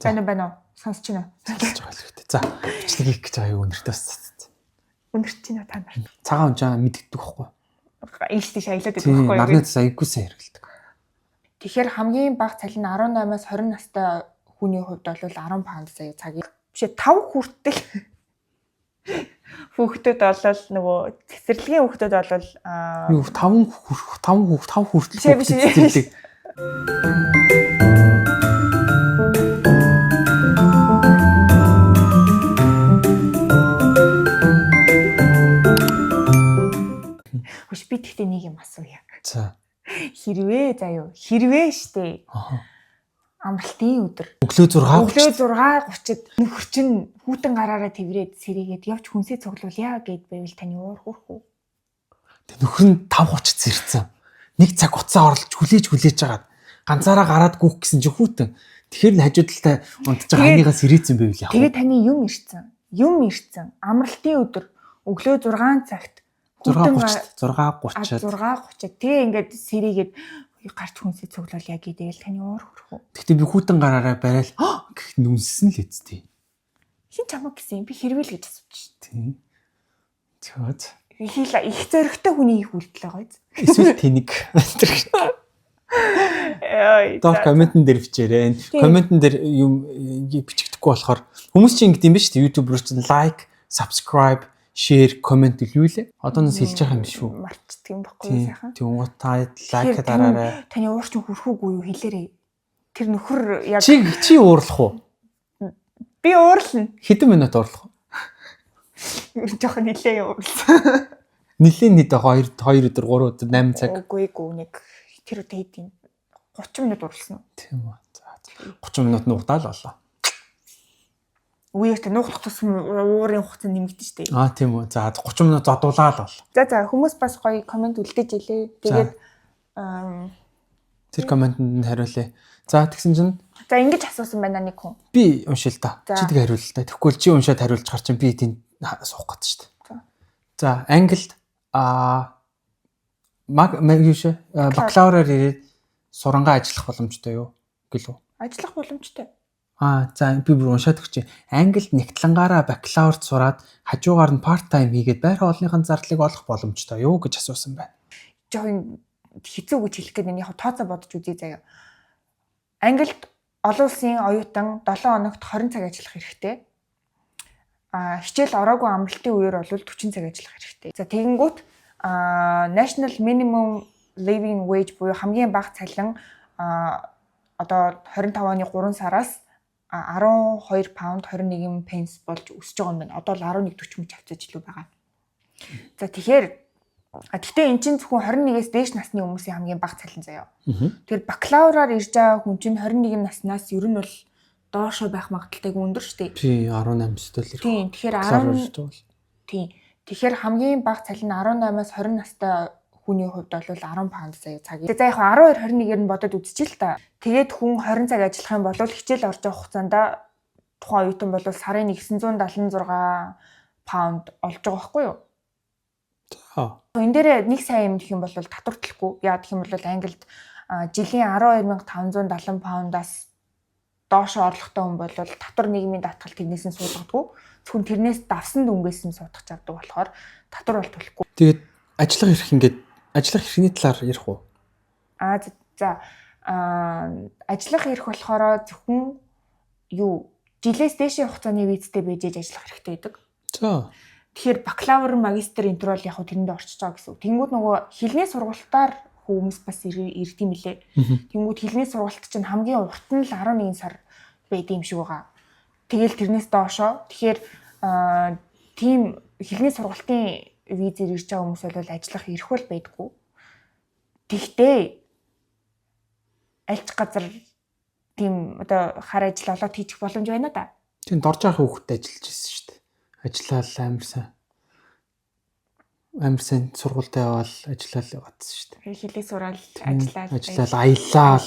Байна уу? Сонсож байна уу? Сонсож байгаа л хэрэгтэй. За, бичлэг хийх гэж байгаа юу өнөртөө бас. Өнөрч чинь та нар. Цагаан унжаа мэддэг байхгүй. Ийш тийш аялаад байдаг байхгүй юу? Нарны цас аяггүй сайн хэрэгэлдэг. Тэгэхээр хамгийн бага цалин 18-аас 20 настай хүний хувьд бол 10 паунд заяа цагийг бишээ 5 хүртэл хүүхдүүд болол нөгөө цэцэрлэгийн хүүхдүүд болол юу 5 хүртэл цэцэрлэг. Хөш би тэгтээ нэг юм асууя. За. Хэрвээ штэ. Амралтын өдөр. Өглөө 6:30-д нөхөр чинь хүүтэн гараараа тэврээд сэрийгээд явж хүнсээ цуглуулъя гэд байвал таны уур хүрх үү? Тэг нөхөр нь 5:30 зэрцэн. Нэг цаг хугацаа орлож хүлээж агаад ганцаараа гараад гүөх гэсэн чи хүүтэн. Тэгэхээр л хажуудалтай унтж байгаа ханийгаас сэрийцэн байвал яах вэ? Тэгээ таны юм ирцэн. Амралтын өдөр өглөө 6 цагт 6:30. Тэгээ ингээд сэрийгээд гарч хүнсээ цуглуулъя гэдэл таны уур хүрх үү? Тэгтээ би хүүтэн гараараа барайл гэх нүнсэн л эцтэй. Хин чамаг гэсэн би хэрвэл гэж асууж тий. Чөөд. Их зоригтой хүний их үйлдэл байгаа биз? Эсвэл тэнэг. Доо комментэн дээр бичээрэй. Комментэн дээр юм бичигдэхгүй болохоор хүмүүс чинь ингэдэм биш үү? YouTube руу чинь лайк, subscribe, share, comment илүүлээ. Одоо нас хэлж байгаа юм шүү. Марцдаг юм баггүй сайхан. Тэг унгууд та лайк дараарай. Таны уур чинь хүрхүүгүй юу хэлээрэй. Тэр нөхөр яг чи уурлах уу? Би уурлана. Хэдэн минут уурлах вэ? Жохон нилээ уурлаа. Нилийн нийт 2 өдөр 3 өдөр 8 цаг. Үгүй нэг тэр үедээ хэдийн 30 минут уурласан уу? Тийм үү. За 30 минут нуугдаал болоо. Үеэрт нуух тусам уурын хугацаа нэмэгдэн штэ. Тийм үү. За 30 минут зодуулаа л бол. За хүмүүс бас гоё комент үлдээж илээ. Тэгээд тэр комментэнд хариулъя. За тэгсэн чинь за ингэж асуусан байна нэг хүн. Би уншил та. Чи тэг хариул л та. Тэгэхгүй чи уншаад хариулж гар чинь би тэнд суух гэдэг шүү дээ. За англид бакалавраар ирээд сурангаа ажиллах боломжтой юу гэлөө? Ажиллах боломжтой. За би бүр уншаад өгч. Англид нэгтлангаараа бакалаврт сураад хажуугаар нь part time хийгээд байр хоолныхын зардлыг олох боломжтой юу гэж асуусан байна. Жоо хэцүү гэж хэлэх гээд энэ яг тооцоо бодож үзье заяа. Англид олон улсын оюутан 7 хоногт 20 цаг ажиллах хэрэгтэй. Хичээл ороогүй амралтын үеэр бол 40 цаг ажиллах хэрэгтэй. За тэгэнгүүт National Minimum Living Wage буюу хамгийн бага цалин одоо 25 оны 3 сараас 12 паунд 21 пенс болж өсөж байгаа юм байна. Одоо л 11.40 мөч авцаж илүү байгаа. За тэгэхээр гэхдээ эн чинь зөвхөн 21-ээс дээш насны хүмүүсийн хамгийн бага цалин заяа. Тэгэхээр бакалавраар ирж байгаа хүн чинь 21 наснаас ер нь бол доошоо байх магадaltaйг өндөр шүү дээ. Тий 18 өстэй л ирэх. Тийм тэгэхээр хамгийн бага цалин 18-аас 20 настай хүний хувьд бол 10 паунд заяа цаг. За яг 12 21-ээр нь бодоод үзчихээ л та. Тэгээд хүн 20 цаг ажиллах юм бол хичээл орж явах хугацаанд тухайн оюутан бол сарын 976 паунд олж байгаа байхгүй юу? Энэ дээр нэг сайн юм гэх юм бол татвартлахгүй. Яа гэх юм бол Англид жилийн 12,570 паундаас доош орлоготой хүн бол татвар нийгмийн даатгал тэрнээс нь суулгадаггүй. Зөвхөн тэрнээс давсан дүнгээс нь суудах чаддаг болохоор татвар бол төлөхгүй. Тэгээд ажиллах эрхний талаар ярих уу? За ажиллах эрх болохоор зөвхөн жилээс дээшийн хугацааны визтэй байж ажиллах хэрэгтэй байдаг. За. Тэгэхээр бакалавр, магистр энэ төр бол яг тэрэндээ орчиж байгаа гэсэн. Тэнгүүд нөгөө хэлний сургалтаар хүмүүс бас ирд юм лээ. Тэнгүүд хэлний сургалт чинь хамгийн урт нь л 11 сар байд юм шиг байгаа. Тэгэл тэрнээс доошоо тэгэхээр тийм хэлний сургалтын визээр ирж байгаа хүмүүс бол ажиллах эрх бол байдаггүй. Тэгтээ альч газар тийм одоо хар ажил олоод хийчих боломж байна да. Тийм дорж байгаа хүүхдэд ажиллаж ирсэн шүү дээ. Ажиллаад амар сайн сургуультай явал ажиллаад яваадсан шүү дээ. Хэлээ сураал ажиллаад аялал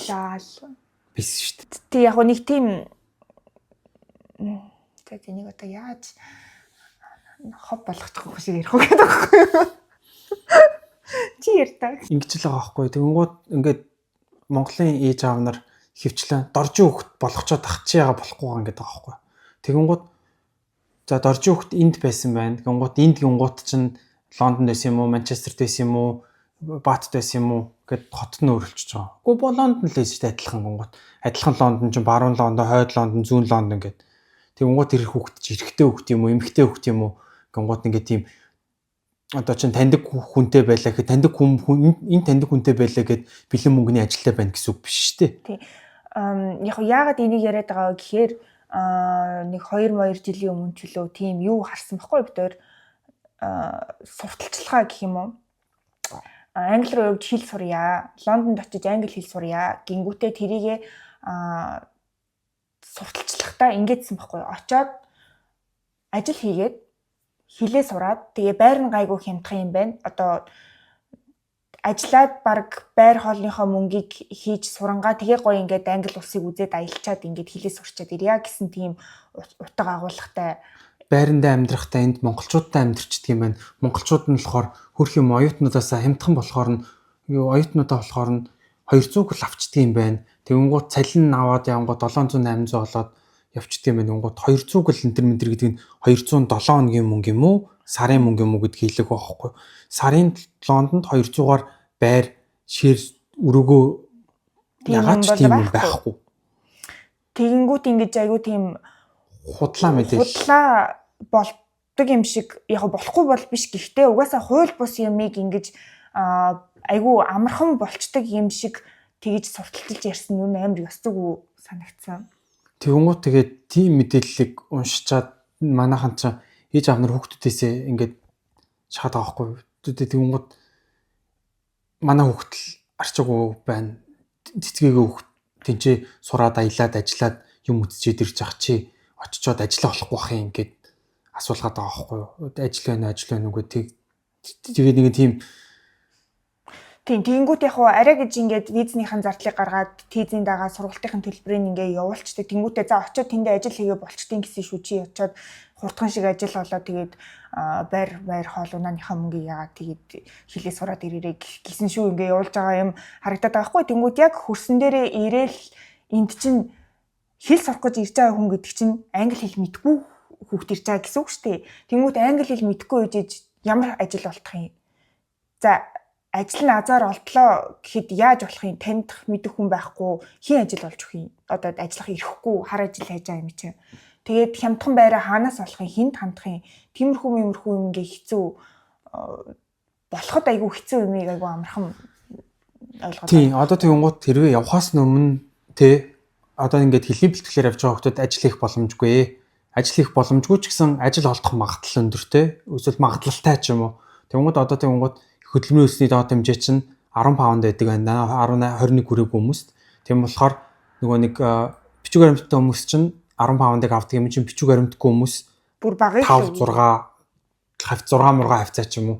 биш шүү дээ. Тэг яг нэг тийм тэг энийг одоо яаж хоб болгочихгүй шиг ярих уу гэдэг байхгүй юу? Чи ярьдаг. Ингэж л байгаа байхгүй. Тэгэнгүүт ингээд Монголын ээж аав нар хөвчлэн доржин хөвгт болгочоод тахчихяага болохгүй байгаа гэдэг байгаа байхгүй. Тэгэнгუთ за доржин хөвгт энд байсан байна. Гингууд энд гингууд чинь Лондонд байсан юм уу, Манчестерт байсан юм уу, Баатт байсан юм уу гэд хотод нь өөрчлөж байгаа. Гэхдээ Лондон л байсан шүү дээ адилхан гингууд. Адилхан Лондон чинь баруун Лондон, хойд Лондон, зүүн Лондон гэд. Тэгэнгუთ ирэх хөвгт чи эрэгтэй хөвгт юм уу, эмэгтэй хөвгт юм уу гингууд ингээд тийм одоо чин таньдаг хүнтэй байлаа гэхэд таньдаг хүн энэ таньдаг хүнтэй байлаа гэд бэлэн мөнгөний ажилтай байна гэсэн үг биш шүү дээ. Тий. Яг яагаад энийг яриад байгаа гэхээр нэг 2 жилийн өмнө ч лөө тийм юу харсан баггүй бид өөр сурталчилгаа гэх юм уу. Англи руу явж хэл сурья. Лондонд очиж англи хэл сурья. Гингүүтээ тэрийгээ сурталчлахдаа ингэдсэн баггүй. Очоод ажил хийгээд хилээ сураад тэгээ байр нь гайгүй хямдхан юм байна. Одоо ажиллаад баг байр хоолныхоо мөнгийг хийж сурангаа тэгээ гоё ингээд англи улсыг үзээд аялчаад ингээд хилээ сурчаад ирья гэсэн тийм утга агуулгатай. Байрандаа амьдрахтаа энд монголчуудтай амьдрчдаг юм байна. Монголчууд нь болохоор хөрх юм оюутнуудаас хямдхан болохоор нь оюутнуудаа болохоор нь 200 л авчдаг юм байна. Тэгэнгუთ цалин аваад явангууд 700 800 болоод явчдаг юм байна. Гингууд 200 л энэ мэтэр гэдэг нь 207 хоногийн мөнгө юм уу? Сарын мөнгө юм уу гэдгийг хэлэх байхгүй. Сарын Лондонд 200-аар байр шир өрөөгөө ягаад ч тийм юм байхгүй. Тэгэнгүүт ингэж айгүй тийм худлаа мэдээлэл. Худлаа болдог юм шиг яг болохгүй бол биш. Гэхдээ угаасаа хууль бус юмыг ингэж айгүй амархан болчдөг юм шиг тэгж сурталчилж ярьсан юм амар ёсцгүй санагдсан. Тэгэнгუთ тэгээд тийм мэдээллийг уншичаад манайхан ч ээж аав нар хүүхдүүдээсээ ингээд шахаад байгаа байхгүй. Тэгэнгუთ манай хүүхд л арчаагүй байна. Цэцгээгээ хүүхд тэнцээ сураад аялаад ажиллаад юм үтсчээд ирж ах чи очичоод ажиллаа болохгүй бах юм ингээд асуулгаад байгаа байхгүй юу. Ажил байна үгүй тэгээд нэг тийм тэгэнгүүт яг арай гэж ингээд визнийхэн зардлыг гаргаад тийзийн дагаа сургалтын төлбөрийг ингээд явуулчдаг. Тэнгүүтээ за очиод тэндээ ажил хийгээ болчтیں۔ Гэсэн шүү чи очиод хурдхан шиг ажил болоо тэгээд байр хоолуунааныхаа мөнгийг яагаад тэгээд хилээ сураад ирээрэй гэсэн шүү ингээд явуулж байгаа юм харагдаад байгаа хгүй. Тэнгүүт яг хөрсөн дээрээ ирээл энд чинь хэл сурах гэж ирж байгаа хүн гэдэг чинь англи хэл мэдгүй хүүхд ирж байгаа гэсэн үг шүү дээ. Тэнгүүт англи хэл мэдгүй үжиж ямар ажил болох юм. За ажил нь азар олдлоо гэхэд яаж болох юм? Таних мэдэх хүн байхгүй хин ажил болж өгөх юм. Одоо ажиллах ирэхгүй хар ажил хийж байгаа юм чинь. Тэгээд хямдхан байраа хаанаас болох юм? Хинд хандах юм? Тиймэрхүү юм ингээ хэцүү болоход айгүй хэцүү юм айгүй амархан ойлгоод. Тийм одоо тэгэнгუთ тэрвээ явхаас өмнө те одоо ингээд хэлний бэлтгэлээр явж байгаа хүмүүс ажил хийх боломжгүй. Ажил хийх боломжгүй ч гэсэн ажил олдох магадлал өндөртэй. Эсвэл магадлалтай ч юм уу. Тэгэнгუთ одоо тэгэнгуთ хөдөлмөрийн өсний доод хэмжээ чинь 10 паунд байдаг байна. 21 хүрээгүй хүмүүст. Тийм болохоор нөгөө нэг бичиг баримттай хүмүүс чинь 10 паундыг авдаг юм чинь бичиг баримтгүй хүмүүс бүр бага 5 6 мурга хавцаа ч юм уу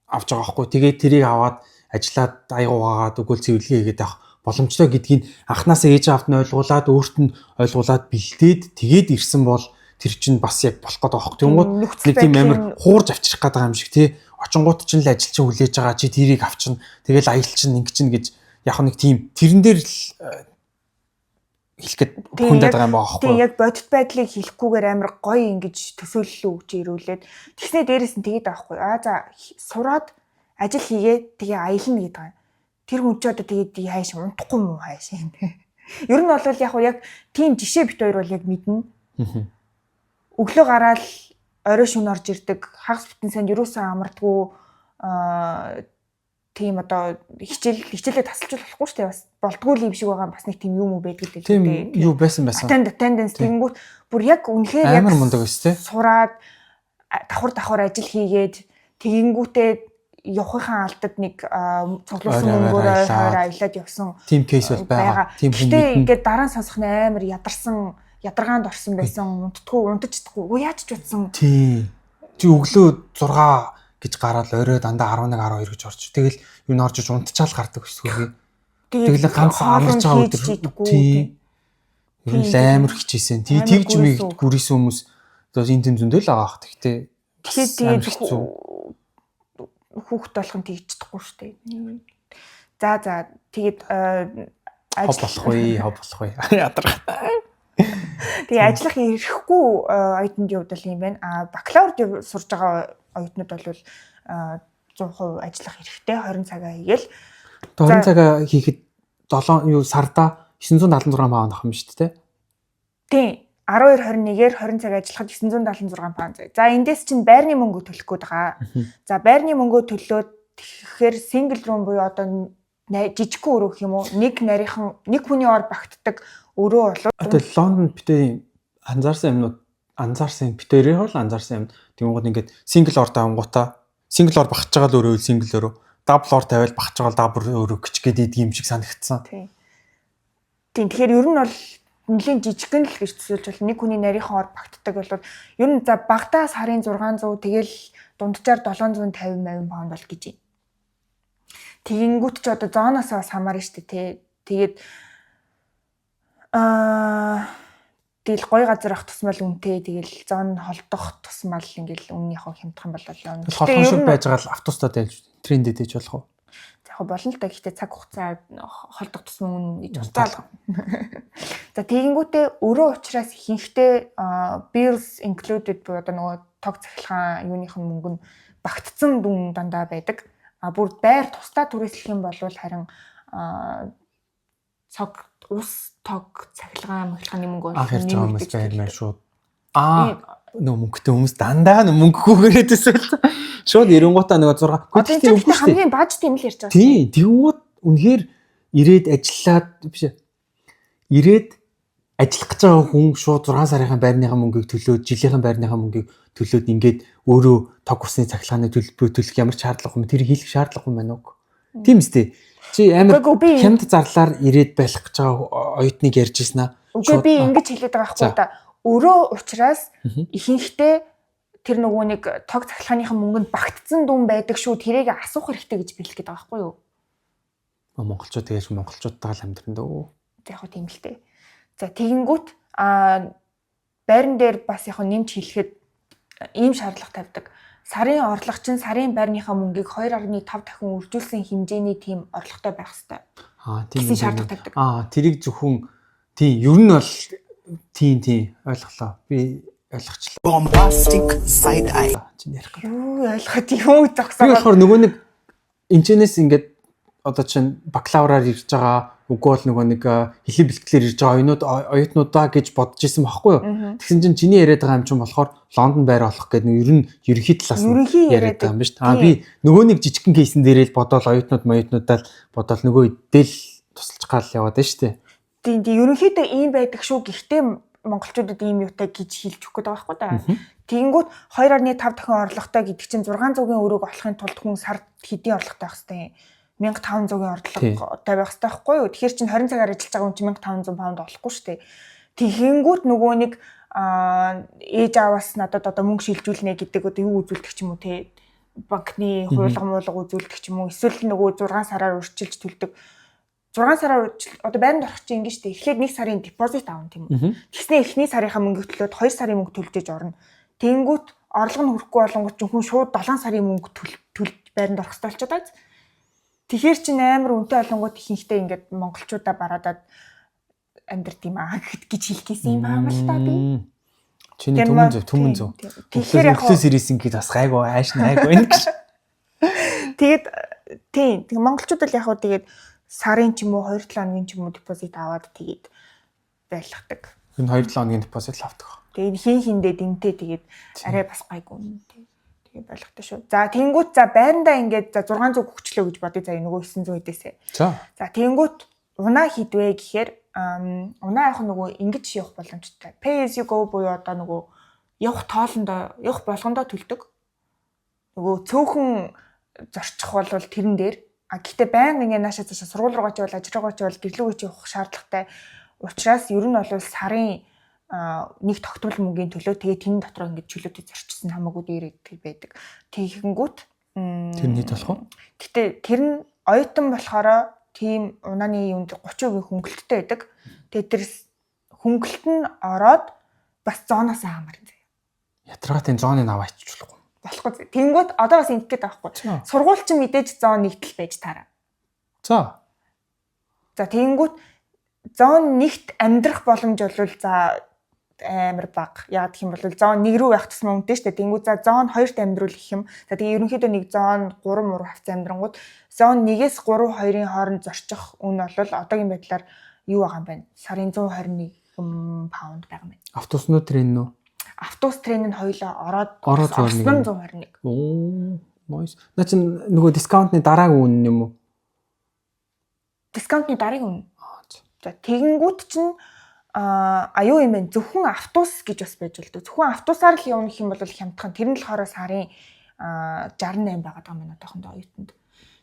авч байгаа байхгүй. Тэгээд тэрийг аваад ажиллаад аягуугаад өгөөл цэвэрлэгээ хийгээд авах боломжтой гэдгийг анханасаа ээж аавд нь ойлгуулад өөрт нь ойлгуулад бэлдээд тэгээд ирсэн бол тэр чинь бас яг болох гэдэг байхгүй. Тэнгууд нэг тийм амар хуурж авчрах гэдэг юм шиг тий. Очингууд ч л ажил чинь хүлээж байгаа чи тэрийг авчин тэгэл аялал чинь ингэ чинь гэж яг нэг тийм тэрэн дээр л хэлэхэд хүндэт байгаа юм байгаа байхгүй. Тийм яг бодит байдлыг хэлэхгүйгээр амар гоё ингэж төсөөлөл өгч ирүүлээд тэгснэ дээрээс нь тэгээд авахгүй. За сураад ажил хийгээ тэгээ аялна гэдэг юм. Тэр хүн ч одоо тэгээд хайш унтахгүй мó хайш юм. Ер нь бол яг тийм жишээ бит хоёр бол яг мэднэ. Өглөө гараад орой шөнө орж ирдэг хагас бүтэн санд юусаа амардгүй тийм одоо хичээлээ тасалжуул болохгүй шүү дээ бас болдгүй юм шиг байгаа бас нэг тийм юм уу байдаг л тийм юу байсан attendance тэнгүүт бүр яг үнэхээр яг амар мундаг өс тээ сураад давхар ажил хийгээд тэгэнгүүтээ явахын алдад нэг цуглуулсан мөнгөөр хойроо аялаад явсан тийм кейс бол байгаа тийм хүн мэднэ ингээд дараа нь сонсох нь амар ядаргаанд орсон байсан унтаж чадахгүй яаж ч утсан тий чи өглөө 6 гэж гараад орой дандаа 11 12 гэж орч тэгэл юу н орж унтчаал гардаг эсвэл тэгэл ганц амарч байгаа өдөр тий ер нь амар хичээсэн тий тэгж мийг гүрийсэн хүмүүс одоо энэ тэм зөндөл байгаа ах тэгтээ тэгээд хүүхд болох нь тэгж чадахгүй шүү дээ. За тэгээд болох вэ? Ядарга. Тэгээ ажиллах ирэхгүй оюутны хувьд л юм байна. Бакалаврд сурж байгаа оюутнууд бол 100% ажиллах хэрэгтэй 20 цагаа хийгээл. 20 цагаа хийхэд 7 сарда 976 паунд авах юм шүү дээ. Тийм. 12-21-ээр 20 цаг ажиллахад 976 паунд. За эндээс чинь байрны мөнгө төлөх гээд байгаа. За байрны мөнгөө төлөөд тэгэхээр single room буюу одоо жижигхэн өрөө гэх юм уу? Нэг нарийнхан нэг хүний ор багтдаг өрөө болоо. Одоо Лондонд битээ анзаарсан битээрээ хол анзаарсан юм. Тэнгууд ингээд single ор давангуудаа single ор багч байгаа л өрөө single өрөө. Double ор тавиал багч байгаа л double өрөө гिच гээд идэг юм шиг санагдсан. Тийм. Тэгэхээр ер нь бол нэлийн жижигхэн л гэж төсөөлж бол нэг хүний нарийнхан ор багтдаг бол ер нь за багтаа сарын 600 тэгэл дунджаар 750 паунд бол гэж юм. Тэгэнгүүт ч одоо зооноос бас хамаарна шүү дээ тий. Тэгэл гой газар ах тусмал үнэтэй тэгэл зоон холдох тусмал ингээл өмнөнийхөө хямдах юм болоо. Холхон шиг байж байгаа л автобустай дэлж трендэд ээж болох уу? Яг болно л да. Гэхдээ цаг хугацаа холдох тусмал үнэ гэж бодоол. За тэгэнгүүтээ өрөө учраас ихэнхдээ bills included буюу одоо нөгөө тог цахилгаан юуных нь мөнгө нь багтцсан дүн дандаа байдаг. Бүр байр тусдаа түрээслэх юм бол харин цог ус тог цахилгаан мөхлөгийн мөнгө нэмэгдэж байна шууд. Нөө мөнгөтэй хүмүүс дандаа мөнгөгүйгээр төсөөл. Шууд 90-гуудаа нөгөө 6. Гэхдээ хамгийн бажт юм л ярьж байгаа. Тийм, тэгвэл үнэхээр ирээд ажиллах гэж байгаа хүн шууд 6 сарын байрныхаа мөнгийг төлөөд, жилийн байрныхаа мөнгийг төлөөд ингээд өөрөө тог усны цахилгааны төлөх ямар ч шаардлага юм тэр хийх шаардлага юм байна уу? Тийм үстэй. Чи амар хямд зарлаар ирээд байх гэж байгаа оюутныг ярьж ирсэн аа. Үгүй би ингэж хэлээд байгаа байхгүй да. Өрөө учраас ихэнхдээ тэр нөгөө нэг тог цахилгааныхаа мөнгөнд багтцсан дүн байдаг шүү. Тэрийг асуух хэрэгтэй гэж бэлгээд байгаа байхгүй юу? Монголчууд тэгэж монголчуудтайгаа л амьдран дөө. Яг хөө тийм л дээ. За тэгэнгүүт байран дээр бас яг нэмж хэлэхэд ийм шаардлага тавьдаг. Сарын орлого чинь сарын байрныхаа мөнгийг 2.5 дахин үржүүлсэн хэмжээний тийм орлоготой байх хэрэгтэй. Тийм шаардлага тавьдаг. Тэрийг зөвхөн тийм ер нь бол тийм ойлголоо. Би ойлгочлаа. Bombastic side eye. Чинь ярих гэж. Юу ойлгоход юм зогсоо. Би болохоор нөгөө нэг энэчнээс ингээд одоо чинь бакалавраар ирж байгаа үгүй бол нөгөө нэг хэлний бэлтгэлээр ирж байгаа оюутнуудаа гэж бодож исэн байхгүй юу. Тэгсэн чинь чиний яриад байгаа юм чинь болохоор Лондон байр олох гэдэг нь ер нь ерөнхий талаас нь яриад байгаа юм ба шүү. Би нөгөө нэг жижигхэн кейсэн дээрээ л бодоол оюутнуудаа л бодоол нөгөө идэл тусалж гал яваад байна шүү дээ. Тийм ерөнхийдөө ийм байдаг шүү. Гэхдээ монголчуудад ийм юутай гэж хэлж өгөх гэдэг байхгүй да. Тэгэнгүүт 2.5 дахин орлоготой гэдэг чинь 600-ийн өрөөг олохын тулд хүн сард хэдийн орлоготой байх хэвээр 1500-ийн орлоготой байх хэвээр байхгүй юу? Тэгэхээр чинь 20 цагаар ажиллаж байгаа хүн чинь 1500 паунд олохгүй шүү дээ. Тэгэнгүүт нөгөө нэг ээж аваас надад одоо мөнгө шилжүүлнэ гэдэг одоо юу үзүүлдэг ч юм уу те банкны хуулга муулга үзүүлдэг ч юм уу эсвэл нөгөө 6 сараар урьдчилж төлдөг 6 сараар одоо байранд орох чинь ингэ штэ эхлээд 1 сарын депозит аавн тийм үү. Тэгснэ эхний сарынхаа мөнгө төлөөд 2 сарын мөнгө төлж орно. Тэнгүүт орлого нь хүрэхгүй болонгууд чинь хүн шууд 7 сарын мөнгө төлж байранд орох хэрэгтэй болчиход байгаа. Тэгэхээр чинь амар үнэтэй болонгууд ихэнхдээ ингээд монголчуудаа бараадад амьдрт юм аа гэж хэлчихсэн юм байна л та би. Чиний түмэн зөв. Тэгэхээр яг сэрээсэн гээд бас гайгүй ааш найгүй байна гэж. Тэгээд тийм монголчууд л яг хөө тэгээд сарын ч юм уу 2-7 хоногийн ч юм уу депозит аваад тэгээд байлгадаг. Энэ 2-7 хоногийн депозит л авдаг. Тэгээд хиндээ дэмтэй тэгээд арай бас гайгүй юм тэгээд байлгадаг шүү. За тэнгүүт за байрандаа ингээд за 600 өгчлөө гэж бодъё за нөгөө 900 хэдээсээ. За тэнгүүт унаа хідвэ гэхээр унаа яг нөгөө ингэж явах боломжтой. Pay as you go буюу одоо нөгөө явах тоолондоо явах болгондоо төлдөг. Нөгөө цөөхөн зорчих бол тэрэн дээр гэхдээ байнга ингээ наашаа цаашаа сургууль руугаа ч бол ажил руугаа ч бол гэрлүүгээ ч явах шаардлагатай. Учираас ер нь бол сарын нэг тогтмол мөнгөний төлөө тэгээ тэн дотор ингээ чөлөөтэй зорчсон хамаагүй дээр байдаг. Тэгэнгүүт тэрний толох уу? Гэтэ тэр нь оюутан болохоор тийм унааны юунд 30% хөнгөлөлттэй байдаг. Тэгээ тэр хөнгөлөлт нь ороод бас зооноос хамаарна заяа. Ятрагаатын зооны аваа иччихлгүй. Болохгүй. Тэнгүүд одоо бас ингэдэг байхгүй. Сургууль чинь мэдээж зоон нэгтэл байж таараа. За. За тэнгүүд зон 1-т амьдрах боломж бол за амар бага. Яг гэх юм бол зон 1 рүү байх тусмаа үнэтэй шүү дээ. Тэнгүү за зон 2-т амьдруул гэх юм. За тэгээ ерөнхийдөө нэг зон 3 муу хавцаа амьдрангууд зон 1-ээс 3 2-ын хооронд зорчих үн бол одоогийн байдлаар юу байгаа юм бэ? Сарын 121 паунд байгаа юм байна. Автобус нуу трен нүү? Автобус трен нь хоёлоо ороод 121. Оо, nice. Наа чи нөгөө дискаунтны дараагийн үн юм уу? Дискаунтны дараагийн үн. За тэгэнгүүт чинь юу юм бэ? Зөвхөн автобус гэж бас байж л дээ. Зөвхөн автобусаар л явна гэх юм бол хямдхан. Тэр нь болохоор сарын 68 байгаа юм байна одоохондоо оюутанд.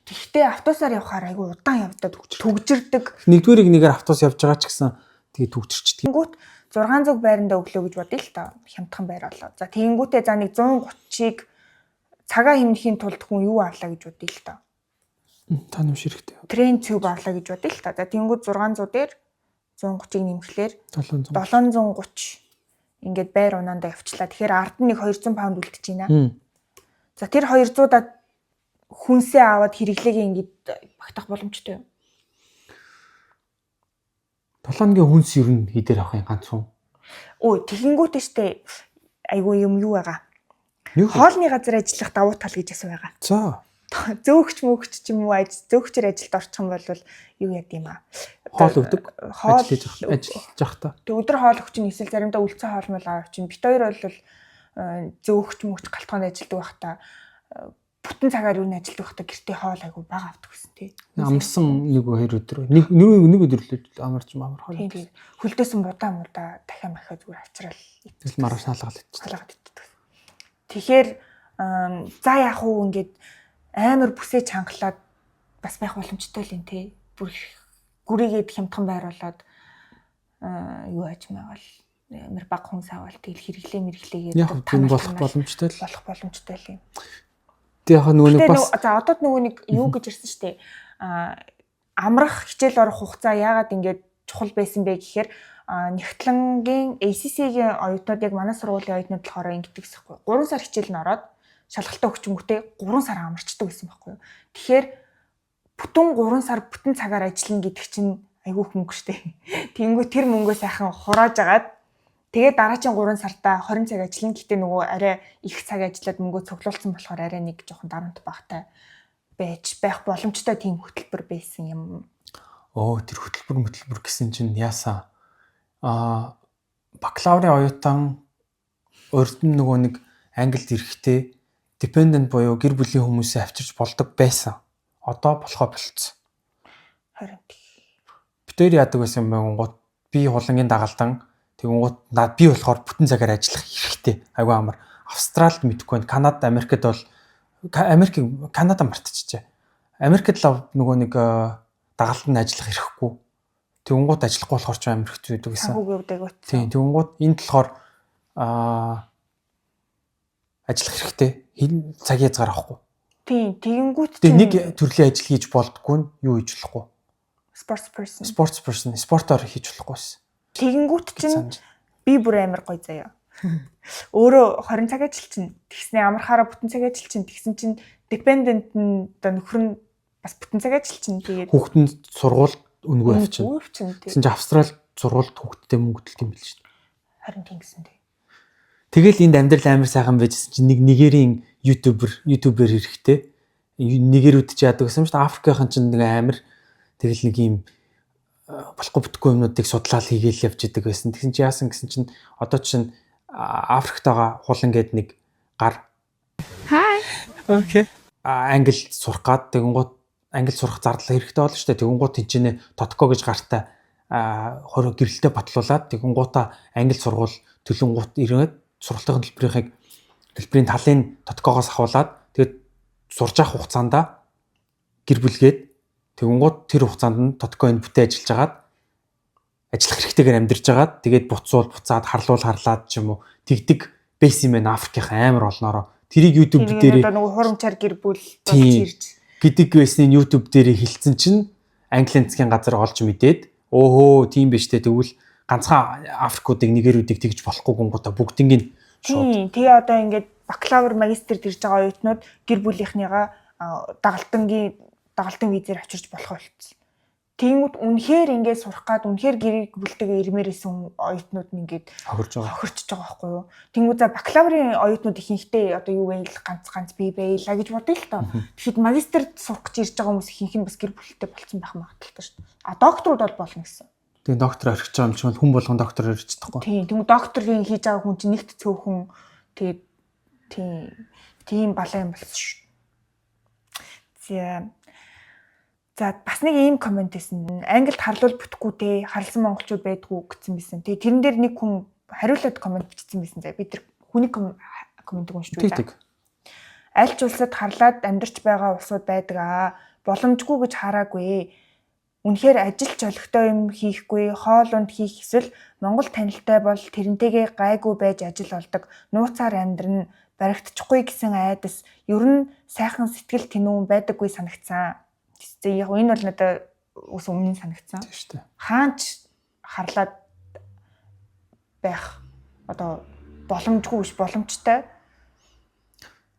Тэгэхдээ автобусаар явхаар айгүй удаан явдаад түгжирдэг. Нэгдүгээрийг нэгээр автобус явж байгаа ч гэсэн тэгээ түгжирчдэг. Тэгэнгүүт 600 байранда өглөө гэж бодъё л та. Хямдхан байр болоо. За тэгэнгүүтээ за нэг 130-ыг цагаа хэмнэхийн тулд хүн юу авлаа гэж бодъё л та. Та нэмш хэрэгтэй. Трен цэв авлаа гэж бодъё л та. За тэгэнгүүт 600 дээр 130-ыг нэмэхлээр 730 ингээд байр унаандаа явчлаа. Тэгэхээр ард нь нэг 200 паунд үлдэж байна. За тэр 200-аад хүнсээ аваад хэрэглээгээ ингээд багтаах боломжтой юу? 7-гийн хүнс ер нь хідээр авах юм ганц хүн. Өө тэгэнгүүтээ штэ айгүй юм юу байгаа. Хоолны газар ажиллах давуу тал гэж асуу байгаа. За. Зөөгч мөгч ч юм уу зөөгчөр ажилд орчих юм бол юу яд юм аа. Хоол өгдөг. Ажиллаж явах та. Тэг өдөр хоол өгч нь эсвэл заримдаа үлцэн хоол мэл авч чинь бит хоёр бол зөөгч мөгч галтгоонд ажилдаг байх та. Бүтэн цагаар юу н ажилдаг байх та гэртээ хоол айгу бага авдаг гэсэн тий. Амарсан 1-2 өдөр. Нэг өдөр л амарч хоол. Тийм. Хөлдөөсөн мудаа дахиад махаа зүгээр авчраал. Тэгэл маргааш хаалгаад иддэг. Тэгэхээр за яах уу ингээд амар бүсээ чангалаад бас байх боломжтой л юм тий. Бүр гүрийгээд хямдхан байр болоод юу ааж магаал амар баг хүн савал тэгэл хэрэглээ мэрглээгээд яг энэ болох боломжтой л юм. Тэг яг нөгөө нэг бас за одод нөгөө нэг юу гэж ирсэн штэ амрах хичээл орох хугацаа яагаад ингээд чухал байсан бэ гэхээр Нэгтлэнгийн ACC-ийн оюутнууд яг манай сургуулийн оюутнууд болохоор ингэдэг гэсэхгүй 3 сар хичээл нь ороод шалгалтаа өгчөнгүүтээ 3 сар амарчдаг байсан байхгүй юу. Тэгэхээр бүтэн 3 сар бүтэн цагаар ажиллана гэдэг чинь айгүйх мөнгө штэ. Тэнгүү тэр мөнгөө сайхан хурааж агаад тэгээд дараагийн 3 сартаа 20 цаг ажиллана. Гэтэ нөгөө арай их цаг ажиллаад мөнгөө цуглуулсан болохоор арай нэг жоохон дарамт багтай байх боломжтой тийм хөтөлбөр байсан юм. Оо тэр хөтөлбөр гэсэн чинь яасан бакалаврын оюутан урд нь нөгөө нэг Англид ирэхдээ dependent буюу гэр бүлийн хүмүүсээ авчирч болдог байсан. Одоо болохоо болцсон. Харин бид хоёр яадаг байсан юм бэ? Гот би хулангийн дагалдан тэгвэл над би болохоор бүтэн цагаар ажиллах хэрэгтэй. Айгу амар. Австралид мэдхгүй байна. Канадад, Америкт бол Канада мартчихжээ. Америкт л нөгөө нэг дагалдан ажиллах хэрэггүй. Тэнгууд ажиллахгүй болохоор ч амар хэцүү байдаг гэсэн. Тийм. Тэнгууд энд болохоор ажиллах хэрэгтэй. Цагийн хязгаар авахгүй. Тийм. Тэгэнгүүт нэг төрлийн ажил хийж болдгоо нь юу хийж болохгүй. Sports person. Спортоор хийж болохгүйсэн. Тэгэнгүүт чинь би бүр амар гоё заяа. Өөрөө 20 цаг ажилчин. Тэгснээ амархаараа бүтэн цаг ажилчин. Тэгсэн чинь dependent нь нөхөр нь бас бүтэн цаг ажилчин. Тэгээд хүүхдэн сургуульд өнгөө авчин. Тэгсэн чинь Австрал сургуульд хүүхдтэй мөнгө төлдөг юм биш үү? Харин тийм гэсэн дээ. Тэгэл энд амьдрал амар сайхан байжсэн чинь нэг Нигерийн ютубер хэрэгтэй. Нигерүүд ч яадаг гэсэн шүү дээ. Африкийнхан чинь нэг амар тэгэл нэг юм болохгүй бүтггүй юмнуудыг судлаад хийгээл явж идэг байсан. Тэгсэн чи яасан гэсэн чинь одоо чинь Африкт байгаа хулан гээд нэг гар Hi. Okay. Англи сурах гад тэгэнгუთ англи сурах зардал хэрэгтэй болно шүү дээ. Тэгэнгуут тэнцэнэ Тотко гэж гартаа хороо гэрэлтэй батлуулаад тэгэнгуута англи сургууль төлөнгуут ирээд сургалтын төлбөрийн талын Тоткогоос ахуулаад тэгээд сурж авах хугацаанд гэр бүлгээд тэгэнгუთ тэр хугацаанд нь Тотконд бүтээ ажиллаж агаад ажиллах хэрэгтэйгээр амьдарч агаад тэгээд буцуул буцаад харлаад ч юм уу тэгдэг бейс юм байна Африкийн амар олноороо тэрийг YouTube дээр нөгөө хурамчаар гэр бүл болж ирж гэдэг байсныг YouTube дээр хэлсэн чинь англи засгийн газар олж мэдээд өөхөө тийм биш те тэгвэл ганцхан Африкуудыг Нигерүүдийг тэгж болохгүй гонгуудаа бүгднийг шууд. Тэгээ одоо ингээд бакалавр магистрт ирж байгаа оюутнууд гэр бүлийнхнийгаа дагалдан визээр авчирч болох болчихсон. Тэнгүүд үнэхээр ингээд сурах гад үнэхээр гэрээ бүлтэйгээ ирмээрсэн оюутнууд нь ингээд хохирчж байгаа байхгүй юу. Тэнгүүд за бакалаврын оюутнууд ихэнхдээ одоо юу вэ ганц бие байла гэж бодъё л тоо. Тэгэхэд магистрт сурах гэж ирж байгаа хүмүүс ихэнх нь бас гэр бүлтэй болцсон байх магадaltaй шүү дээ. А докторууд бол болно гэсэн. Тэгээ доктор орхиж байгаа юм чинь хүн болгон доктор орж чадахгүй. Тийм тэнгүүд докторын хийж байгаа хүн чинь нэгт цөөхөн тэгээд тийм балаа юм болсон шүү. За бас нэг ийм комент хийсэн. Англид харлуул бүтэхгүй те харлсан монголчууд байдгүй гэсэн байсан. Тэгээ тэрэн дээр нэг хүн хариулаад комент бичсэн байсан. За бид тэр хүний комментиг уншиж үзье. Аль ч улсад харлаад амьдарч байгаа улсууд байдаг аа. Боломжгүй гэж хараагүй. Үнэхээр ажил жолигтой юм хийхгүй, хоол унд хийх эсвэл монгол танилтай бол тэрнтэйгээ гайгүй байж ажил олдог. Нууцаар амьдран баригдчихгүй гэсэн айдас ер нь сайхан сэтгэл тэнүүн байдаггүй санагцсан. Тэгээ яг энэ бол надад ус өмнө санагцсан. Тийм шүү дээ. Хаанч харлаад байх одоо боломжгүй биш боломжтой.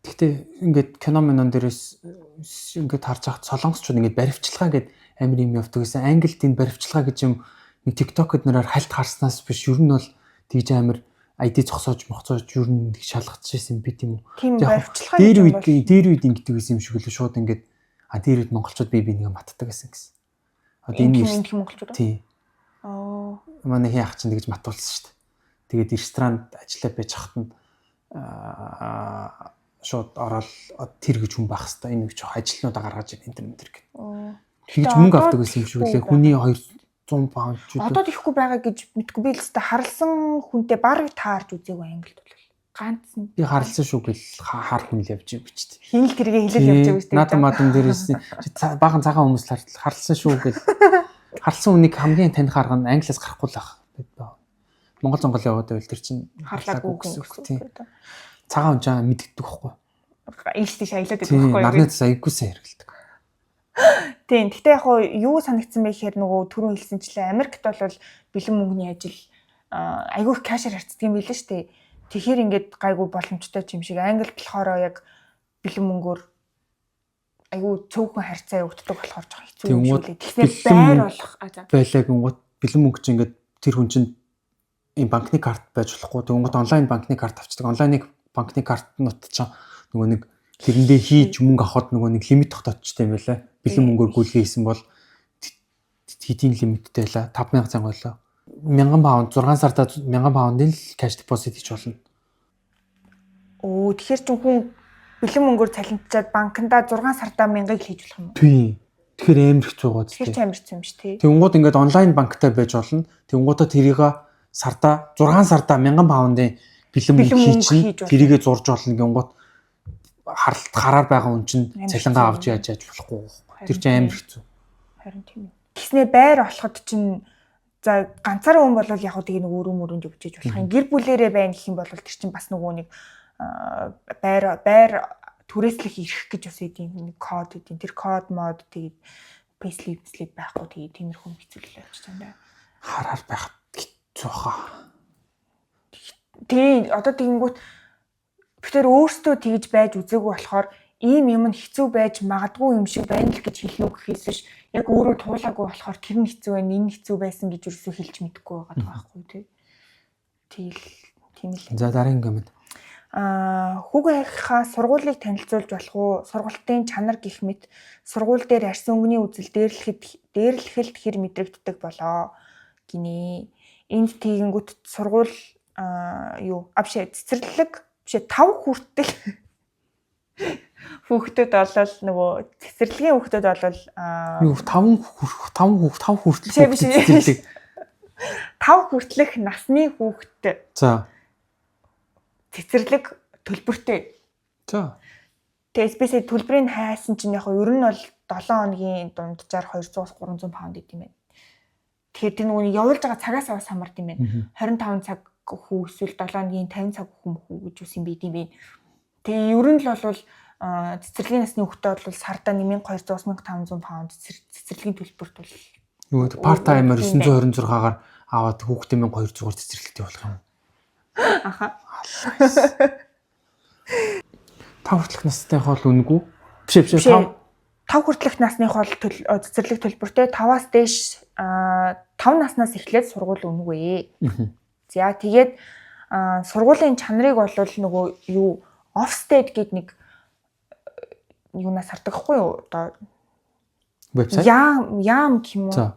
Гэхдээ ингээд кино минон дээрээс ингээд харж хахад солонгосчууд ингээд баривчилгаа гэдэг амир юм явдаг гэсэн. Англид энэ баривчилгаа гэж юм нэг TikTok-д нэрээр хальт харснаас биш ер нь бол тэгж амир ID зогсоож моцоож ер нь тэг шалгацчихсэн би тийм үү. Тийм баривчилгаа дээр үед ингэдэг гэсэн юм шиг л шууд ингээд дээр үед монголчууд бие биенээ матдаг гэсэн. Одоо энэ монголчууд. Тийм. Манай хий ах чинь тэгж матуулсан шүү дээ. Тэгээд ресторанд ажиллаа байж хахад нь шууд ороод тэр гэж хүн байх хэвээр энэ гэж ажилтнуудаа гаргаж ийн энэ гэх. Тэгж мөнгө авдаг гэсэн юм шиг лээ. Хүний 200 паунд ч үү. Одоо тэхгүй байгаа гэж мэдгүй би л өстө харалсан хүнтэй барыг таарж үзээгүй англид бол. Ганц нь. Би харалсан шүү гэл хар хүн л явж байгаа ч тийм. Хин л тэргээ хэлэл явж байгаа шүү дээ. Надад мадам дээрээс баахан цагаан хүмүүс харалсан шүү гэл. Харалсан хүнийг хамгийн таних арга нь англиас гарахгүй л байх. Монгол зонгол яваад байвал тэр чинь харлаагүй гэсэн үг тийм. Цагаан унжаа мэддэг байхгүй. Ийштэй шаялаад байдаг байхгүй. Нарны цас аяггүйсэн хэргэлдэг. Тийм. Гэтэ яг юу санагдсан бэ гэхээр нөгөө түрүүн хэлсэнчлээ Америкт бол бэлэн мөнгөний ажил айгүй кашаар харцдаг юм билээ шүү дээ. Тэгэхээр ингээд гайгүй боломжтой юм шиг Англид болохоор яг бэлэн мөнгөөр айгүй цөөхөн харьцаа явагддаг болохоор жоохон хэцүү юм шиг лээ. Тэгэхээр байр болох байлаа гингууд бэлэн мөнгө чинь ингээд тэр хүн чинь ийм банкны карт байж болохгүй. Тэгвэл онлайн банкны карт авчдаг. Онлайныг банкны картнууд чинь нөгөө нэг тэрэндээ хийж мөнгө авахд нөгөө нэг лимит тогтоочтой юм байлаа. Бэлэн мөнгөөр гүйлгээ хийсэн бол хэдийн лимиттэй байлаа. 5000 цанг байлаа. 1000 паунд 6 сарда 1000 паундын л cash deposit хийж болно. Тэгэхээр ч хүн бэлэн мөнгөөр цалинтчаад банкнда 6 сарда 1000-ыг хийж болох юм уу? Тийм. Тэгэхээр амар хэцүү байгаа. Тэгэхээр ч амар хэцүү юм шүү тий. Тэнгууд ингээд онлайн банктай байж болно. Тэнгуудаа тэрийг сарда 6 сарда 1000 паундын бэлэн мөнгө хийж тэрийгэ зурж болно гингууд хараар байгаа хүн чинь цалингаа авч яаж болохгүй. Тэр чинь амар хэцүү. Харин тийм. Гиснээ байр олоход чинь за ганцаараа хүн бол яг тийг нэг өрөө мөрөнд өвчөж болох юм. Гэр бүлэрээ байна гэх юм бол тэр чинь бас нөгөө нэг байр түрээслэх ирэх гэж бас идэв нэг код идэв. Тэр код мод тэгээд payslip байхгүй тэгээд тиймэрхүү хэцүүлэл явж байгаа юм да. Хараар байх хэцүү хаа. Тийм одоо тэгэнгүүт бид өөрсдөө тэгж байж үзээгүй болохоор ийм юм нь хэцүү байж магадгүй юм шиг байна л гэж хэлнэ үү гэхээс биш яг өөрөө туулаагүй болохоор тэр нь хэцүү байна энэ хэцүү байсан гэж юусоо хэлж мэдэхгүй байгаа байхгүй тий. Тийм л. За дараагийн комент. Хүүгээ ахихаа сургуулийг танилцуулж болох уу? Сургалтын чанар гэх мэт сургууль дээр арьсан өнгөний үзэл дээрлэхэд хэр мэдрэгддэг болоо гинэ. Энд тэгэнгүүт сургууль цэцэрлэг бишээ 5 хүртэл хүүхдүүд болол нөгөө цэцэрлэгийн хүүхдүүд болол 5 хүртэл цэцэрлэг 5 хүртэлх насны хүүхэд. За. Цэцэрлэг төлбөртэй. За. Тэгээс бисээ төлбөрийг хайсан чинь яг ер нь бол 7 хоногийн дунджаар 200-300 паунд идэм байна. Тэгэхээр тэр нөгөө явуулж байгаа цагаас аваас хамаард юм байна. 25 цаг хүү эсвэл 7 хоногийн 50 цаг хүү гэж үсэн байд юм бэ. Тэгээ ер нь л бол цэцэрлэгийн насны хүүхдээ бол сарда 1200-1500 паунд цэцэрлэгийн төлбөрт бол нөгөө part timer 926-аар аваад хүүхдээ 1200-аар цэцэрлэгтэй болох юм. Аха. Та хүртэлх настай хол үнэгүй. Биш. 5 хүртэлх насны хол цэцэрлэг төлбөртэй 5-аас дээш 5 наснаас эхлээд сургууль үнэгүй. За тэгээд сургуулийн чанарыг бол нөгөө юу Ofsted гэдэг нэг юунаас хардаг хгүй юу? Одоо вебсайт. Яам гэх юм уу?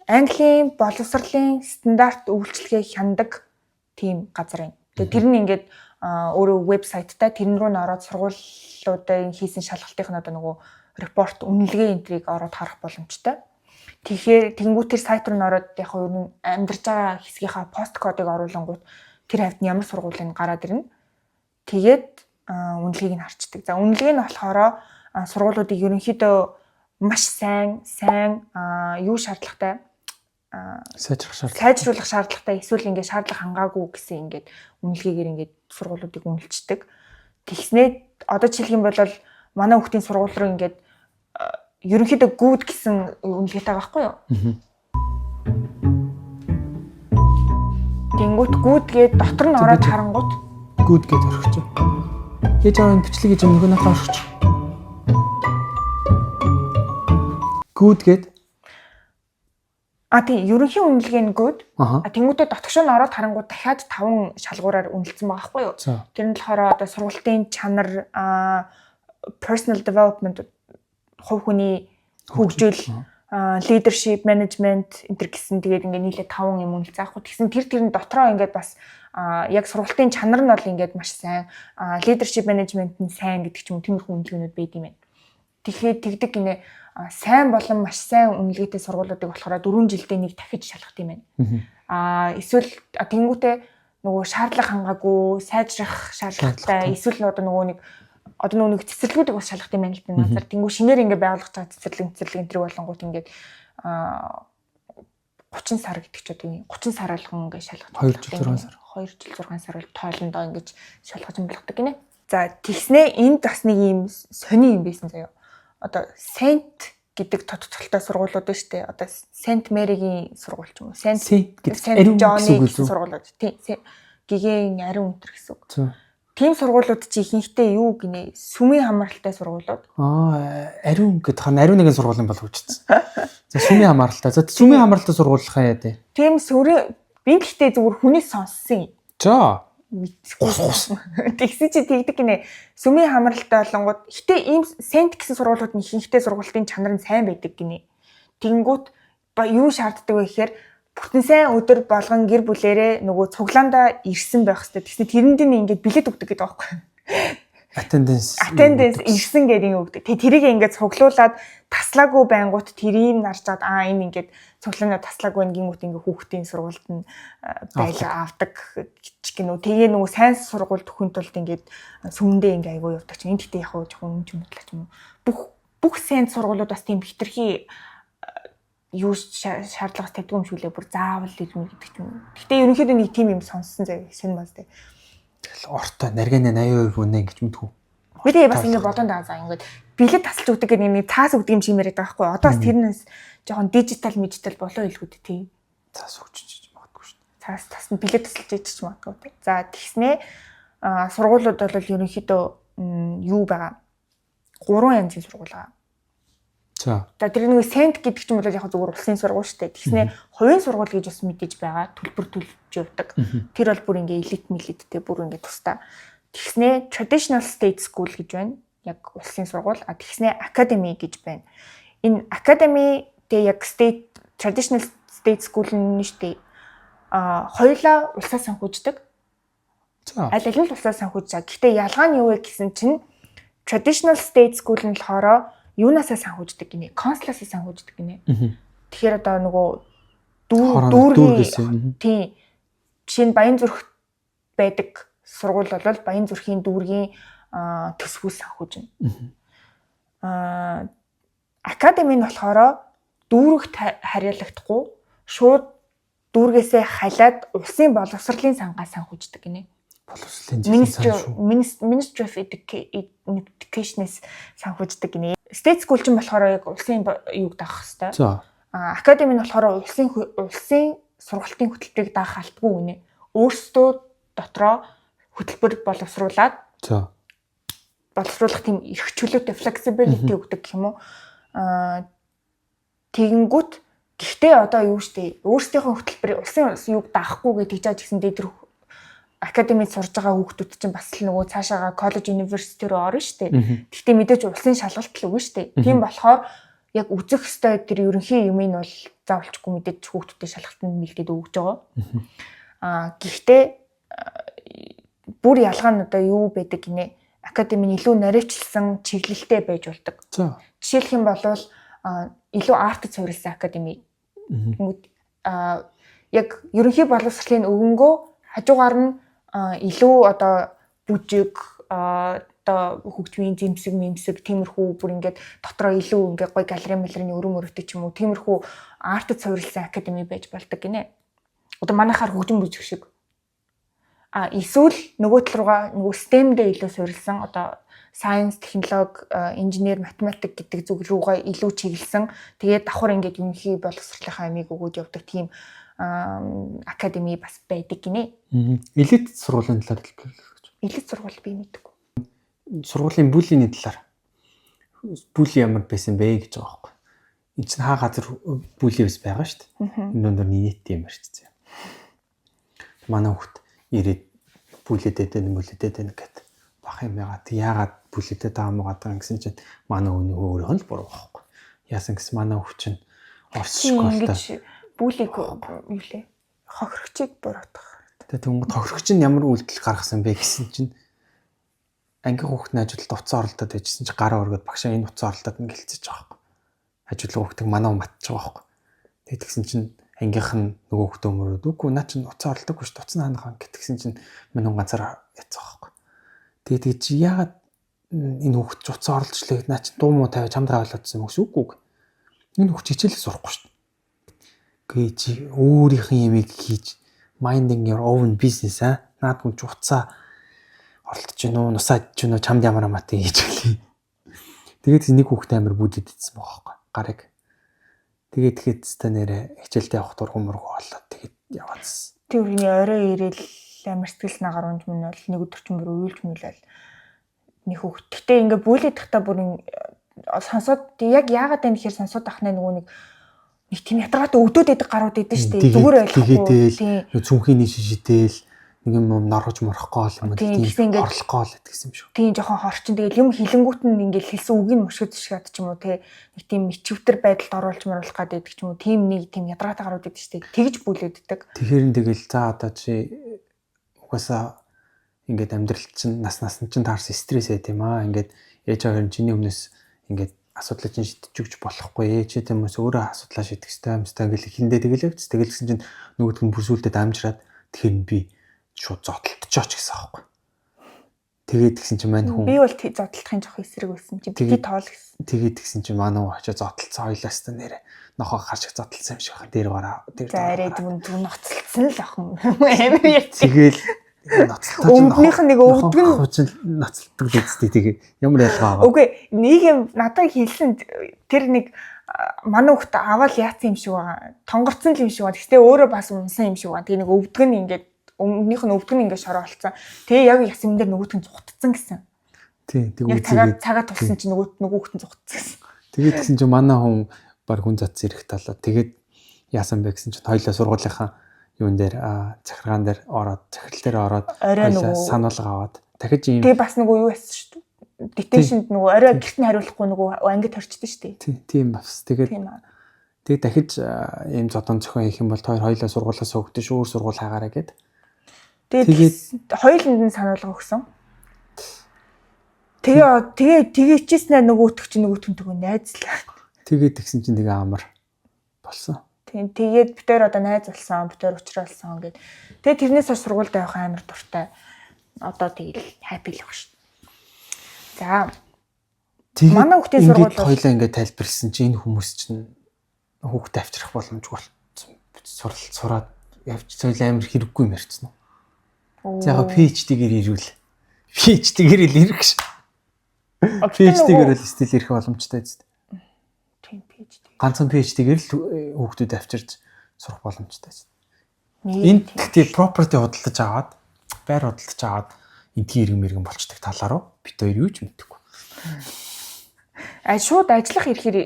Английн боловсролын стандарт үйлчлэгээ хяндаг тийм газар юм. Тэгээ тэр нь ингээд өөрөө вебсайттай тэрэн рүү н ороод сургуулиудын хийсэн шалгалтын одоо нөгөө репорт үнэлгээ энтрийг ороод харах боломжтой. Тэгэхээр тэнгуү тэр сайт руу н ороод яг нь ер нь амьдарч байгаа хэсгийнхаа пост кодыг оруулангууд тэр хавьд ямар сургуулийн гараад ирнэ. Тэгээд үнэлгээг нь харцдаг. За үнэлгээ нь болохоор сургуулиудыг ерөнхийдөө маш сайн юу шаардлагатай сайжруулах шаардлагатай эсвэл ингээд шаардлага хангаагүй гэсэн ингээд үнэлгээгээр ингээд сургуулиудыг үнэлцдэг. Тэгснээ одоо жишээлх юм бол манай хүүхдийн сургууль руу ингээд ерөнхийдөө good гэсэн үнэлгээтэй байгаа байхгүй юу? Тэнгүүт good гээд дотор нь ороод харангуут good гээд орчих. Яаж аваа энэ бичлэг гэж юм нөгөө надад орчих. Good гээд тийм ерөнхий үнэлгээ нь good. Тэнгүүтээ дотгошоо нь ороод харангуут дахиад 5 шалгуураар үнэлсэн байгаа байхгүй юу? Тэр нь болохоор одоо сургуулийн чанар, personal development, хувь хүний хөгжил, leadership, management энэ гэсэн тэгээд ингээд нийлээ 5 юм үнэлсэн аахгүй. Тэгсэн тэр нь дотроо ингээд бас яг сургуулийн чанар нь бол ингээд маш сайн, leadership management нь сайн гэдэг ч юм уу тиймэрхүү үнэлгээнүүд байд юм байна. Тэгэхээр тэгдэг гинэ сайн болон маш сайн үнэлгээтэй сургуулиудыг болохоор 4 жилдээ нэг дахиж шалгах юм байна. Эсвэл тэнгуүтээ нөгөө шаардлага хангаагүй, сайжрах шаардлагатай, эсвэл одоо нэг цэцэрлэгүүдийг бас шалгах юм байна л да. Назар тэнгуү шинээр ингээ байгуулах цаа цэцэрлэг энэ болонгууд ингээд 30 сар гэдэг ч одоо 30 сар алган ингээ шалгах. 2 жил 6 сар. 2 жил 6 сар бол тоолондоо ингэж шалгаж юмлахдаг гинэ. За тэгснээ энд бас нэг юм сони юм байсан заяа. Одоо Saint гэдэг тодтолтой сургуулиуд байна шүү дээ. Одоо Saint Mary-гийн сургууль ч юм уу. Saint John-ийн сургуулиуд. Тийм. Гэгээн ариун өнтер гэсэн үг. Тийм сургуулиуд чи ихэнхдээ юу гинэ? Сүмийн хамааралтай сургуулиуд. Ариун гэдэг хань ариун нэгэн сургуулийн болов учирсан. За сүмийн хамааралтай. За сүмийн хамааралтай сургуулийнхаа яа дээ. Тийм би гэхдээ зүгээр хүнээс сонссон юм. За Тэгсэн чи тэгдэг гинэ. Сүмийн хамааралтай болонгууд гэтээ ийм Saint гэсэн сургуулиуд нь ихэнхдээ сургуулийн чанар нь сайн байдаг гинэ. Тэнгүүт юу шаарддаг вэ гэхээр бүтэн сайн өдөр болгон гэр бүлэрээ нөгөө цуглаандаа ирсэн байх хэрэгтэй. Тэгсэн тэрэнд нь ингээд билет өгдөг гэдэг байхгүй. Attendance ирсэн гэдэг юм өгдөг. Тэрийг ингээд цуглуулад таслаагүй байнгут тэрийг нарчаад энэ ингээд цуглаанаа таслаагүй гингүүт ингээд хүүхдийн сургуульд нь байлаа авдаг гинөө. Тэгээ нөгөө сайн сургуульд өгөхөнд тулд ингээд сүмдээ ингээд айгуу явдаг чинь. Энд гэхдээ яг хоо жоохон юм ч юм бодлоо ч юм уу. Бүх сайн сургуулиуд бас тийм хитрхи юу шаардлагаас тавьдаг юм шүүлээ бүр заавал юм гэдэг ч юм. Гэтэ ерөнхийдөө нэг тим юм сонссон зав шинэ баз дээ. Тэгэл ортой нарганы 80% үнэ гэж мэдхүү. Мэдээ бас ингэ бодонд аа ингээд билет тасалж өгдөг гэдэг нэг цаас өгдөг юм шиг яриад байгаа байхгүй. Одоо бас тэрнээс жоохон дижитал болоо илгүүд тий. Цаас өгч магадгүй шүү дээ. Цаас тасна билет тасалж ичиж магадгүй. За тэгснээ сургуулиуд бол ерөнхийдөө юу байгаа? 3 янзын сургууль байгаа. За тэр нэг Saint гэдэг ч юм бол яг зүгээр улсын сургууль шүү дээ. Тэгснээ хувийн сургууль гэж бас мэдээж байгаа. Төлбөр төлж явдаг. Тэр бол бүр ингээ элит мэлэдтэй бүр ингээ тусдаа. Тэгснээ traditional state school гэж байна. Яг улсын сургууль. Тэгснээ academy гэж байна. Энэ academy тэг яг traditional state school нь шүү дээ. Хоёулаа улсаас санхүүждэг. Аль аль нь улсаас санхүүждэг. Гэхдээ ялгаа нь юу вэ гэсэн чинь traditional state school нь болохоор юунасаа санхүүждэг гинэ? Консласаа санхүүждэг гинэ. Тэгэхээр одоо нөгөө дүүргийн тийм жишээ нь Баянзүрх байдаг сургууль бол Баянзүрхийн дүүргийн төсвөөс санхүүжнэ. Академи нь болохоор дүүрэгт харьяалагдахгүй шууд дүүргээсээ халиад улсын боловсролын сангаас санхүүждэг гинэ. Ministry of Education-с санхүүждэг гинэ. State school ч болохоор яг улсын юуг даах хэвээр. Академи нь болохоор улсын сургалтын хөтөлбөрийг даах алтгүй гинэ. Өөрсдөө дотроо хөтөлбөр боловсруулад боловсруулах тийм эрх чөлөөтэй flexibility өгдөг гэх юм уу. тэгэнгүүт гэхдээ одоо юу штэ өөрсдийнхөө хөтөлбөрийн улсын юг даахгүй гэж тэгж гэсэн дээр академид сурж байгаа хүүхдүүд чинь бас л нөгөө цаашаага коллеж, университет рүү орно штэ. Гэхдээ мэдээж улсын шалгалт л үгүй штэ. Тийм болохоор яг үзэх ёстой тэр ерөнхий юм нь бол заавалчгүй мэдээж хүүхдүүдэд шалгалтанд нэлээд өгж байгаа. Гэхдээ бүр ялгаа нь одоо юу байдаг гинэ? Академийн илүү наривчлсан чиглэлтэй байж болдог. Жишээлх юм бол илүү арт цувралсан академи. Яг ерөнхий боловсролын өвөнгөө хажуугаар нь илүү одоо бүжиг одоо хөгжмийн зэмсэг тиймэрхүү бүр ингээд дотроо илүү ингээд гоё галерей мэлэрний өрөм өрөвтэй ч юм уу тиймэрхүү арт цувралсан академи байж болдог гинэ. Одоо манайхаар хөгжим бүжиг шиг. Эсвэл нөгөө тал руугаа нөгөө STEM дээр илүү суурилсан одоо science, технологи, инженер, математик гэдэг зүг руугаа илүү чиглэсэн. Тэгээд давхар ингээд ерөнхий боловсролынхаа амийг өгөөд явдаг тийм академи бас байдаг гинэ. Элит сургуулийн талаар хэлбэл гэж. Элит сургууль би мэдгүй. Сургуулийн бүлийний талаар бүли ямар байсан бэ гэж байгаа байхгүй. Энд чинь хаа газар бүли бас байгаа шүү дээ. Энэ өндөр нийт юм ярьчихсан. Манай хүүхд ирээд бүлэдэд гэд бах юм яагаад яагаад бүлэдэд таамаагаад гэсэн чинь манай өвний өөрөө л буруу байхгүй. Яасан гэсэн манай хүүхд чинь орс школтой бүлийг юу лээ? Хохирогчийг буруутгах. Тэгээд хохирогч нь ямар үйлдэл гаргасан бэ гэсэн чинь анги хүүхдний ажилд уцаа оролдоод байжсэн чинь гараа өргөд багшаа энэ уцаа оролдоод нь гэлцэж байгаа байхгүй. Ажилд хүүхдийг манаа матж байгаа байхгүй. Тэгээд тэгсэн чинь ангийнх нь нөгөө хүүхдээ өмөрөөд үгүй наа чинь уцаа оролдоггүй шүү уцаа хаанахаа гэтгсэн чинь минь ганцаар яцгаа байхгүй. Тэгээд чи яагаад энэ хүүхд уцаа оролцлоо наа чинь дуу муу тавиад хамдраа болоодсон юм гэсэн үгүй. Энэ хүүхд хичээлээ сурахгүй шүү. Гээ чи өөрийнхөө ямиг хийж minding your own business наадгүй ч уцаа оролдож гинөө нусаад гинөө чамд ямар амаатай хийж гэлээ. Тэгээд нэг хүүхдээ амар бүдэд идсэн байгаа байхгүй гарыг. Тэгээд та нэрэ хичээлдээ явах дургуумргүй болоод тэгээд яваадсан. Тэр үний орой ирээл амар сэтгэл нагаар унж мөн бол нэг өдөр чинь бүр уйлж мөлөл нэг хүүхд. Гэтэ ингээ бүлээд тахта бүр сонсоод яг яагаад юм гэхээр сонсоод ахнаа нөгөө нэг тийм ятрагатай өвдөд идэг гарууд идэв шүү дээ. Зүгээр ойлгохгүй. Цүнхний шишидэл нэг юм норгож морхгүй юм тийм орлохгүй л гэсэн юм шүү. Тийм жоохон хорчин тэгэл юм хилэнгүүт нь ингээл хэлсэн үгийг мөшгөд шигаад ч юм уу те нэг тийм мичвтер байдалд оруулж маруулах гэдэг ч юм уу тийм нэг тийм ядрагатай гарууд идэв шүү дээ. Тэгж бүлээддэг. Тэгэхээр нь тэгэл за одоо чи угаасаа ингээд амьдрал чинь нас чинь таарсан стресс байт юм ингээд ээж аваар чиний өмнөөс ингээд асуудлаа чинь шийдэж өгч болохгүй чи тиймээс өөрөө асуудлаа шийдэх хэрэгтэй юм стаа гэл ихэндээ тэгэл явц тэгэл гэсэн чинь нөгөөдг нь бүрсүүлдэ дамжраад тэгэхээр би шууд зодтолтчооч гэсэн аахгүй. Тэгээд тэгсэн чинь маань хүн би бол зодтолтохын жоох эсрэг байсан чи би тоол гэсэн. Тэгээд тэгсэн чинь манай хүн очиж зодтолцсон хоёлаас та нэрэ нохоо хашиг зодтолцсон юм шиг байна. Дээр гараа дээр. За арай дүн ноцолцсон л охин. Амар яц. Тэгэл өмнөх нэг өвдгөн хучин ноцолдог л үстэй тэгээ ямар ялгаа байгаа. Үгүй нэг юм надад хэлсэн тэр нэг манай хүүхд аваад яатсан юм шиг байгаа. Тонгорцсон юм шиг байгаа. Гэхдээ өөрөө бас унсан юм шиг байгаа. Тэгээ нэг өвдгөн ингээд өмнөх нь өвдгөн ингээд шороо болцсон. Тэгээ яг ясам дээр нөгөөт нь зугтцсан гэсэн. Тий, тэгээ цагаа тулсан чинь нөгөө хүүхд нь зугтцсан гэсэн. Тэгээд тэгсэн чинь манай хүн баг хүн зат зэрэг талаа. Тэгээд яасан бэ гэсэн чинь хоёлаа сургуулийнхаа юун дээр захиргаан дээр ороод захирал дээр ороод сануулга аваад дахиж ийм тэгээ бас нөгөө юу байсан шүү дээ. Детеншнд нөгөө орой гэрт нь хариулахгүй нөгөө ангид орчдсон шүү дээ. Тийм бас тэгээд дахиж ийм зодон зохион хийх юм бол хоёлаа сургуулиас өгдөө шүү сургууль хаагаараа гэд. Тэгээд хоёуланд нь сануулга өгсөн. Тэгээ чийснэ нөгөөтг чи нөгөөтгөө найзлаа. Тэгээд тэгсэн чинь тэгээ амар болсон. Тэгээд битээр одоо найз болсон, битээр уулзралсан гэд. Тэгээд тэрнээс хойш сургуульд явах амар дуртай. Одоо тэгэл хаппи л баг шүү. За. Манай хүүхдийн сургууль хоёлаа ингээд тайлбарлсан чинь энэ хүмүүс чинь хүүхдэд авчрах боломжгүй болсон. Сураад явж цойл амар хэрэггүй юм ярьсан уу. За яг PhD-гээр ирүүл. PhD-гээр л ирэх ш. PhD-гээр л стил ирэх боломжтой зү. Ганцхан PhD-гээр л хүүхдүүд авчирч сурах боломжтой зү. Энд гэхдээ property худалдаж аваад, байр худалдаж аваад эндхийн иргэн мэргэн болчдаг талаараа бит хоёр юу ч мэдэхгүй. Шууд ажиллах ирэхээр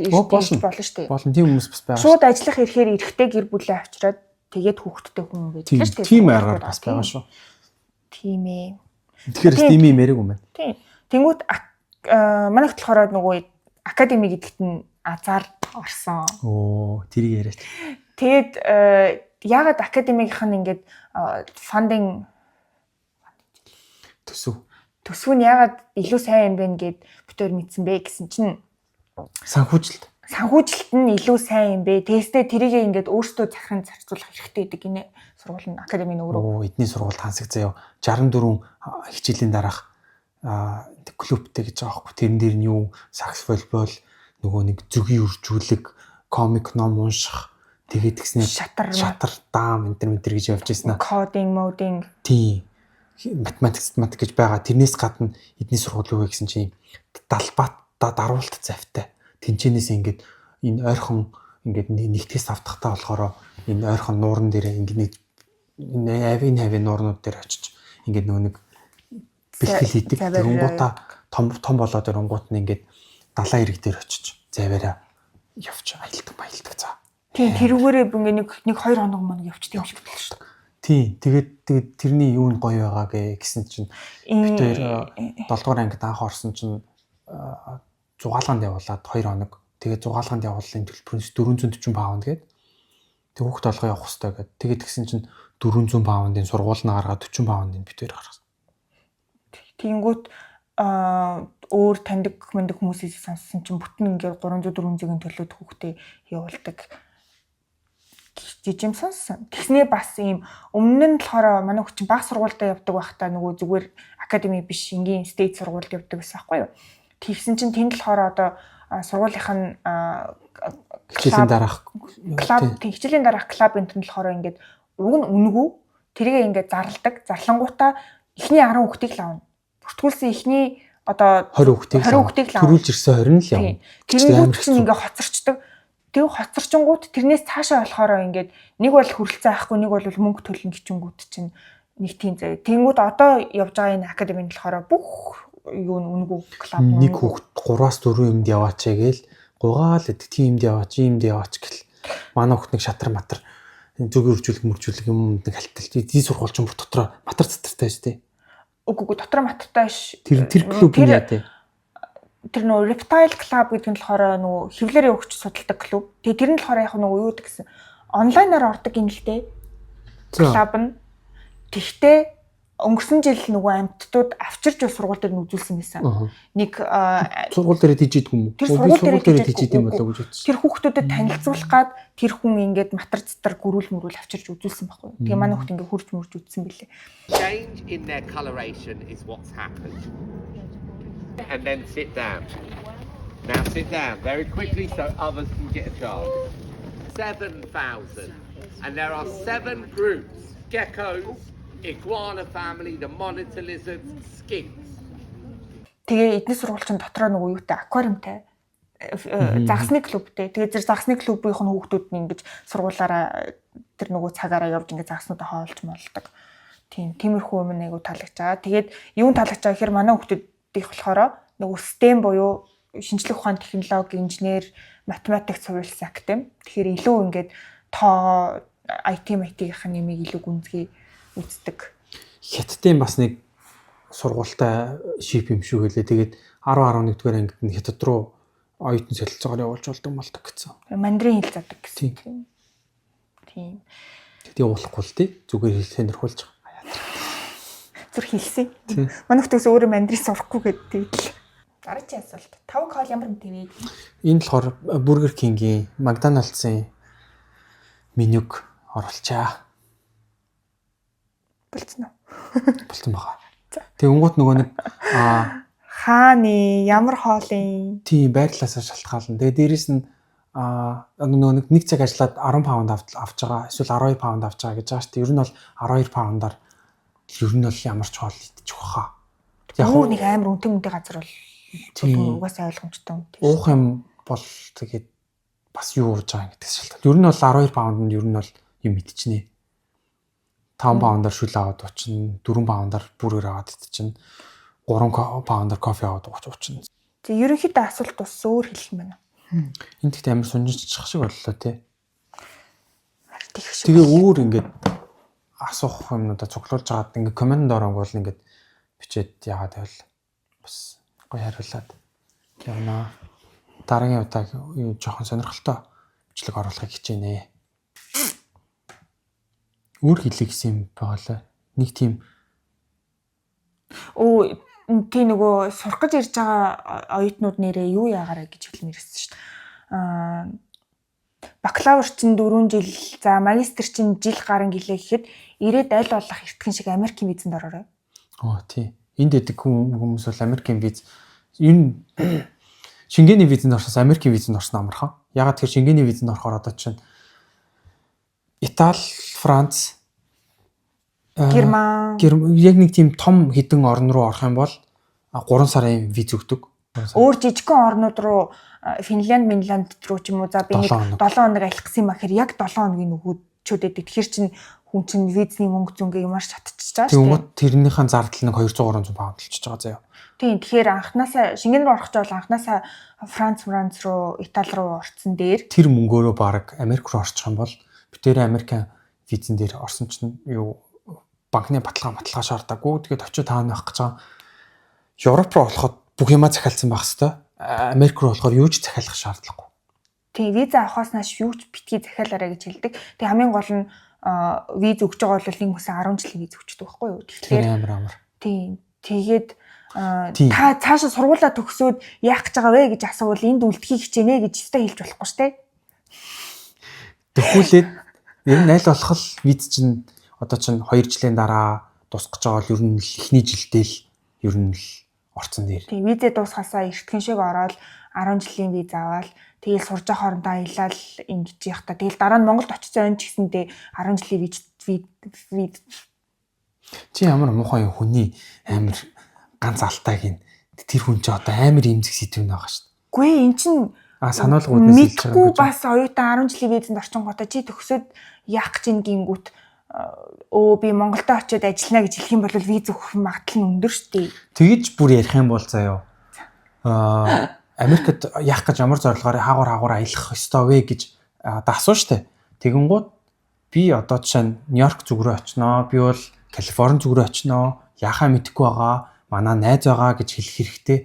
болно шүү дээ. Болно тийм хүмүүс бас байгаа. Шууд ажиллах ирэхээр эрэхтэй гэр бүлээ авчираад тэгээд хүүхэдтэй хүн байдаг шүү дээ. Тийм аргаар бас байгаа шүү. Тийм ээ. Тэгэхээр тийм юм яриаг юм байна. Тийм. Тэнгүүт манайх болохоор нөгөө академи гэдэгт нь азар орсон. Тэрийг яриач. Тэгээд яагаад академигийнх нь ингээд фандинг төсөв нь яагаад илүү сайн юм бэ гэд бүтээр мэдсэн бэ гэсэн чинь санхүүжилт нь илүү сайн юм бэ. Тэстэй тэрийгээ ингээд өөртөө захиран зарцуулах хэрэгтэй гэдэг гинэ. Сургууль нь академийн өөрөө. Эдний сургууль тансаг заяа 64 хичээлийн дараах клубтэй гэж байгаа байхгүй. Тэрэн дээр нь юу сакс волейбол нөгөө нэг зүгийн үржүүлэг, комик ном унших, тэгээд тэгснээр шатар даам энэ гэж явж ирсэн аа. Кодинг, модинг. Тийм. Математик гэж байгаа. Тэрнээс гадна эдний сургууль юу вэ гэсэн чинь далбат даруулт завтай. Тэнчэнээс ингээд энэ ойрхон ингээд нэгтгэс автахтаа болохоор энэ ойрхон нууран дээр ингээд энэ авийн нуурнууд дээр очиж ингээд нөгөө нэг бэлтгэл хийдэг. Тэнгуудаа том болоод ирэнгуут нь ингээд далайн ирэг дээр очиж заваараа явж аялдаг цаа. Тийм тэрүүгээрээ ингээд нэг 2 хоног мань явчдаг юм шиг байна шүү дээ. Тийм тэгээд тэрний юу нь гоё байгаа гэсэн чинь бид 7 дугаар ангид анх орсон чинь зугаалганд явуулаад 2 хоног тэгээд зугаалганд явуулсан төлбөрөөс 440 паунд гээд тэг хүүхд толгой явах хэрэгтэй гээд тэгээд тэгсэн чинь 400 паундын сургууль нь гаргаад 40 паундын бид гаргасан. Тэнгүүт өөр таньдаг хүмүүсээс сонссон чинь бүтэн ингээд 300 400-ийн төлөөд хүүхдээ явуулдаг жижим сонссон. Тэгснээ бас ийм өмнө нь болохоор манай хүүхд чинь баг сургуультай явдаг байхдаа нөгөө зүгээр академи биш энгийн стейт сургуульд явдаг байсан байхгүй юу. Тэгсэн чинь тэнд болохоор одоо сургуулийнх нь хичээлийн дараах клуб энэ болохоор ингээд уг нь үнгүү тэргээ ингээд зарладаг. Зарлангуудаа эхний 10 хүүхдийг л авна. Бүртгүүлсэн эхний одоо 20 хүүхдийг л төрүүлж ирсэн 20 нь л явна. Тэнгүүд чинь ингээ хоцорчдөг. Тэг хоцорчингууд тэрнээс цаашаа болохоор ингээд нэг бол хөрөлцөө авахгүй нэг бол мөнгө төлнө гिचингүүд чинь нэг тийм заяа. Тэнгүүд одоо явж байгаа энэ академийн болохоор бүх юу үнгүү клуб нэг хүүхд 3-аас 4 юмд яваач гээл гугаал тиймд яваач гэл манай хүүхд нэг шатар матар зүгийн үржүүлэг юм нэг халталт эдийн сургууль ч дотроо матар цатартай шүү дээ. Үгүй дотроо матартай ш. Тэр клуб нь яа дээ. Тэр нөө Reptile Club гэдэг нь болохоор нөгөө хевлэрийн өгч судалдаг клуб. Тэгээ тэр нь болохоор яг нөгөө юу гэдэг гэсэн онлайнаар ордог юм л дээ. Клуб нь. Тэгтээ өнгөрсөн жил нөгөө амьтдууд авчирч сургууль дээр нь үзүүлсэн байсан. Нэг сургууль дээр тийжээдэг юм уу? Тэр сургууль дээр тийжээдэг юм болоо гэж үзсэн. Тэр хүүхдүүдэд танилцуулах гад тэр хүн ингээд матар цатар гөрүүл авчирч үзүүлсэн байхгүй. Тэгээ манай хүүхд ингээд хурж мөрж үзсэн билээ. Change in their coloration is what's happened. And then sit down. Now sit down very quickly so others can get a chance. 7,000. And there are 7 groups. Geckos, iguana family, the monitor lizards, skinks. Тэгээ эдний сургуульчин дотроо нөгөө юутай аквариумтай загсны клубтэй. Тэгээ зэрэг загсны клубийн хүүхдүүд нь ингэж сургуулаараа тэр нөгөө цагаараа явж ингэ загснуудаа хоолж молдог. Тиймэрхүү юм айгу таалагдж байгаа. Тэгээд юун таалагдж байгаа гэхээр манай хүүхдүүд их болохоор нөгөө STEM буюу шинжлэх ухаан, технологи, инженер, математик сурвалжсан академи. Тэгэхээр илүү ингээд тоо IT-ийн нэмийг илүү гүнзгий үздэг. Хятадын бас нэг сургуультай шип юм шүү гэлээ. Тэгээд 10-11 дугаар ангид нь хятад руу оюутан солилцоогоор явуулж болдог гэсэн. Мандрин хэл задаг гэсэн. Тийм. Тэгээд явуулахгүй л тий. Зүгээр хэлсэн нэрхүүлж байгаа. Зүр хэлсэн. Манай хүүхдээс өөрөө мандрин сурахгүй гэдэг л. Дараагийн асуулт. 5 кол ямар мэт вэ? Энэ болохоор Burger King-ийн McDonald's-ийн менюг оруулчаа. Болцсон уу? Болцсон байгаа. Тэг өнгөт нөгөө нэг хааны ямар хоолын тийм байрлалаасаа шалтгаална. Тэгээ дээрэс нь нөгөө нэг цаг ажиллаад 10 паунд авч байгаа. Эсвэл 12 паунд авч байгаа гэж байгаа шүү дээ. Ер нь бол 12 паундаар ер нь бол ямар ч хоол идчих واخа. Яг нэг амар үнэтэй газар бол угаасаа ойлгомжтой. Уух юм бол тэгээд бас юу болж байгаа гэдэг шалтгаан. Ер нь бол 12 паунданд ер нь бол юм идчихнэ. 5 паундаар шүл аваад уучна, 4 паундаар бүргэр аваад идчихнэ, 3 паундаар кофе аваад уучна. Тэг ерөнхийдөө асуулт бас өөр хэлэх юм байна. Энд ихтэй амар сунжиж шиг боллоо тий. Тийх шиг. Тэгээ өөр ингээд асуух юмнуудаа цуглуулж агаад ингээд коммент оронгуул ингээд бичээд яагаад байвал бас гоё хариулаад явнаа. Дараагийн удаа юу жоохон сонирхолтой бичлэг оруулахыг хичээнэ. Өөр хэлэх гэсэн юм байгалаа. Нэг тийм Тий нөгөө сурах гэж ирж байгаа оюутнууд нэрээ юу яагаарэ гэж хэлмээр ирсэн шүү дээ. Бакалавр чинь 4 жил, за магистр чинь жил гарan гэлээ гэхэд ирээд аль болох эртхэн шиг Америкийн визэнд ороорой. тий. Энд дэдэг хүмүүс бол Америкийн виз энэ Шенгений визэнд орсоос Америкийн визэнд орсон амархан. Ягаад тэгэхээр Шенгений визэнд орохоор одоо чинь Итали, Франц, Герман яг нэг тийм том хідэн орн руу орох юм бол 3 сарын виз өгдөг. өөр жижигхэн орнууд руу Финлянд руу ч юм уу за би нэг 7 хоног аялах гэсэн юм ахэр яг 7 хоногийн өгөөд чөдөд. Тэгэхээр чинь хүн чинь визний мөнгө зөнгөө ямар шатчихж байгаа шүү дээ. Тэгмэд тэрнийхэн зардал нэг 200-300 паунд болчихж байгаа заяа. Тийм тэгэхээр анханасаа Шенген руу орох жол анханасаа Франц руу Итали руу орцсон дээр Тэр мөнгөөрөө баг Америк руу орчих юм бол битээрээ Америкийн визэн дээр орсон чинь юу банкны баталгаа шаардаагүй. Тэгээд очиж таана авах гэж байгаа. Европ руу болоход бүх юмаа захиалсан байх хэвээр. Америк руу болохоор юу ч захиалах шаардлагагүй. Тийм виза авахаас нааш юу ч битгий захиалаарай гэж хэлдэг. Тэг хамгийн гол нь виз өгч байгаа бол нэг хүсэн 10 жилийн виз өгчдөг байхгүй юу? Тэгэхээр амар. Тийм. Тэгээд та цаашаа сургуулаа төгсөөд яах гэж байгаа вэ гэж асуувал энд үлдэхийг хичээнэ гэж өстой хэлж болохгүй шүү дээ. Тэгхүүлээд ер нь аль болох виз чинь одоо чинь 2 жилийн дараа дуусгаж байгаа бол ер нь эхний жилдээ л ер нь л орцсон дээр. Тийм визээ дуусгасаа эртхэн шиг ороод 10 жилийн виз аваад тэгэл сурж байгаа хоорондоо аялал ингэж явах та. Тэгэл дараа нь Монголд очицсан энэ ч гэсэндээ 10 жилийн виз Чи ямар муухай хүний амар ганц алтайг ин тэр хүн чи одоо амар имзэг сэдвэн байгаа шүү дээ. Гүй эн чин санаалгууднаас хэлж байгаа мэдгүй бас оюутан 10 жилийн визэнд орчингуудаа чи төгсөөд яах гэж гингүүт би Монголд очиод ажиллана гэж хэлэх юм бол виз өгөх магадлал нь өндөр шүү дээ. Тэгэж бүр ярих юм бол заяа. Америкт яах гэж ямар зорилгоор хаагур аялах ёстой вэ гэж асуу штэ. Тэгэнгუთ би одоо жишээ нь Нью-Йорк зүг рүү очиноо. Би бол Калифорни зүг рүү очиноо. Яхаа мэдэхгүй байгаа. Манай найз байгаа гэж хэлэх хэрэгтэй.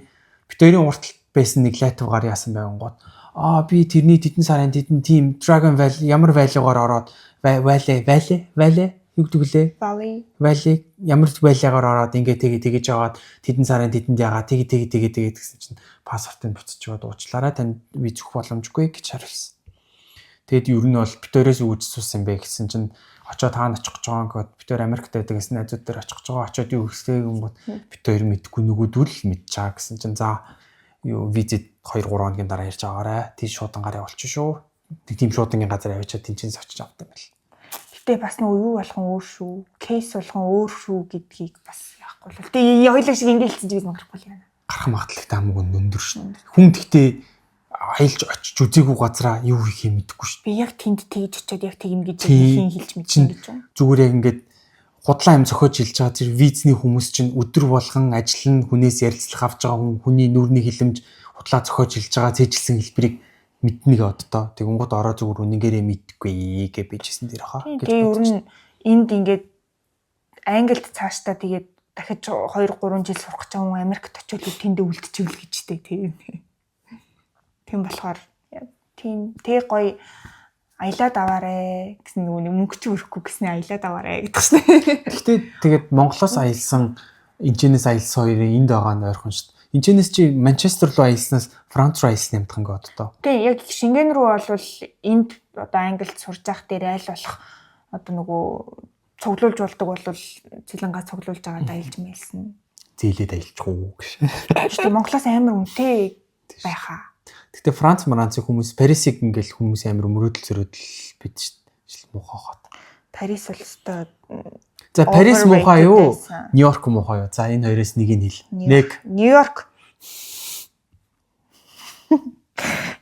Битэрийн урталт байсан нэг лайтвгаар яасан байгангууд. Би тэрний тэдэн сарын тэдэн team Dragon Valley ямар валигаар ороод Valley юу гэдэг лээ? Valley ямар валигаар ороод ингээ тэгэж аваад тэдэн сарын тэдэнд ягаа тэгээд гэсэн чинь паспортыг буцчиход уучлаарай тань виз өгөх боломжгүй гэж хариулсан. Тэгэд ер нь бол битээрээс үүж суусан бэ гэсэн чинь очоод таана очих гэж байгаа гэхэд битээр Америкт байдагс найзууд дээр очих гэж байгаа. Очоод юу гэхлээ гингүүд битээр мэдгүй нөгөөдөл мэдж байгаа гэсэн чинь за юу визэд 2-3 хоногийн дараа ирж байгаарай. Тийш шуудангаар явуулчих шүү. Нэг тийм шуудангийн газар авчиад тэнцэнс очиж авдаг байл. Гэтэ бас нэг юу болгон өөр шүү. Кейс болгон өөр шүү гэдгийг бас яахгүй л. Тэгээ хоёлаа шиг ингээл хэлсэн ч гэж магадгүй л яана. Гарах магадaltaй амаг өндөр шүү. Хүн гэхдээ аялж очиж үзээгүй газараа юу хийх юм мэдэхгүй шүү. Би яг тэнд тэгж очиод яг тэгнэ гэж хэлж мэдсэн гэж байна. Зүгээр яг ингээд худлаа юм зохиож хэлж байгаа тэр визний хүмүүс чинь өдөр болгон ажиллана хүнээс ярилцлах авч байгаа хүний нүрийн хилэмж худлаа зохиож хэлж байгаа цээжилсэн хэлбэрийг мэднийг оддоо тэгэнгუთ ороо зүгээр үнэгээрээ мэдгүй гэж бичсэн дээр хаа. Тэгээ ер нь энд ингээд Англид цаашдаа тэгээд дахиж 2-3 жил сурах гэж байгаа хүн Америкт очиод тэндээ үлдчихвэл гэжтэй тийм. Тийм болохоор тийм тэг гоё аялаад аваарэ гэсэн нөгөө мөнгө ч өрөхгүй гэсний аялаад аваарэ гэдэг шнэ. Гэхдээ тэгээд Монголоос аялсан энэчнээс аялсан хоёрын энд байгаа нь ойрхон шүү дээ. Энэчнээс чи Манчестер руу аялснаас Франц руу аялсан юмдхан гээд одоо. Тийм яг Шенген рүү бол энд одоо Англид сурж явах дээр айл болох одоо нөгөө цуглуулж болдог бол цэлэнгаа цуглуулж байгаа аялж мэлсэн. Зээлээд аялчихгүй гэж. Гэхдээ Монголоос амар үнэтэй байхаа. Гэтэ Франц хүмүүс Парисыг ингээл хүмүүс амар мөрөөдөл зөрөөдөл бид шил муухай хот. Парис бол өстой. За Парис муухай юу? Нью-Йорк муухай юу? За энэ хоёроос нэг нь хэл. Нэг Нью-Йорк.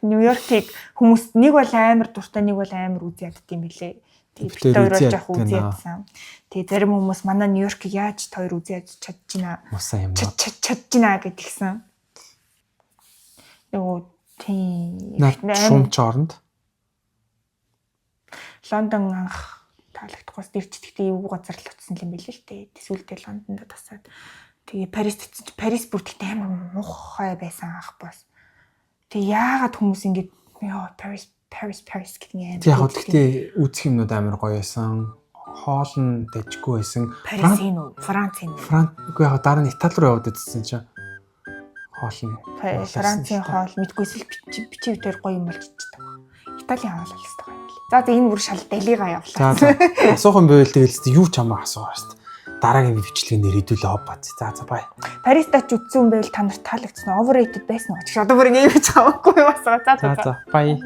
Нью-Йоркийг хүмүүс нэг бол амар дуртай, нэг бол амар үгүй ядд юм билээ. Тэгээд бид хоёр болж явах үгүй ядсан. Тэгээд зарим хүмүүс манай Нью-Йоркийг яаж хоёр үгүй ядж чадчихна. Мусаа юм. Чадчихна гэдгийгсэн. Юу тийм. Наад шумч оронд. Лондон анх таалагдахгүйс дэрчдэгтэй эвгүй газар л утсан юм билээ л дээ. Тэсүүлдээ Лондонд тасаад. Тэгээ Парис бүр тэгтээ амар муухай байсан анх бас. Тэгээ яагаад хүмүүс ингэж ёо Paris гэдэг юм. Тэг яг гэхдээ үзэх юмнууд амар гоё байсан. Хоол нь дажгүй байсан. Францын Үгүй яг дараа нь Итали руу яваад үзсэн чинь хоол нь Францын хоол мэдгүйсэл бичиг дээр гоё юм болж чаддаг. Италийн хоол л өстой гоё юм лээ. За энэ бүр шал далигаа явлаа. За асуух юм байвал тэгэл юу ч амаа асуугаа шүү дээ. Дараагийн бичлэгээр хэдүүлээ хоб бац. За бай. Париста ч үзсэн хүн байвал та нарт таалагдсан overrated байсан уу гэж одоо бүр ингэ юу ч хамаагүй юм асуу. За бай.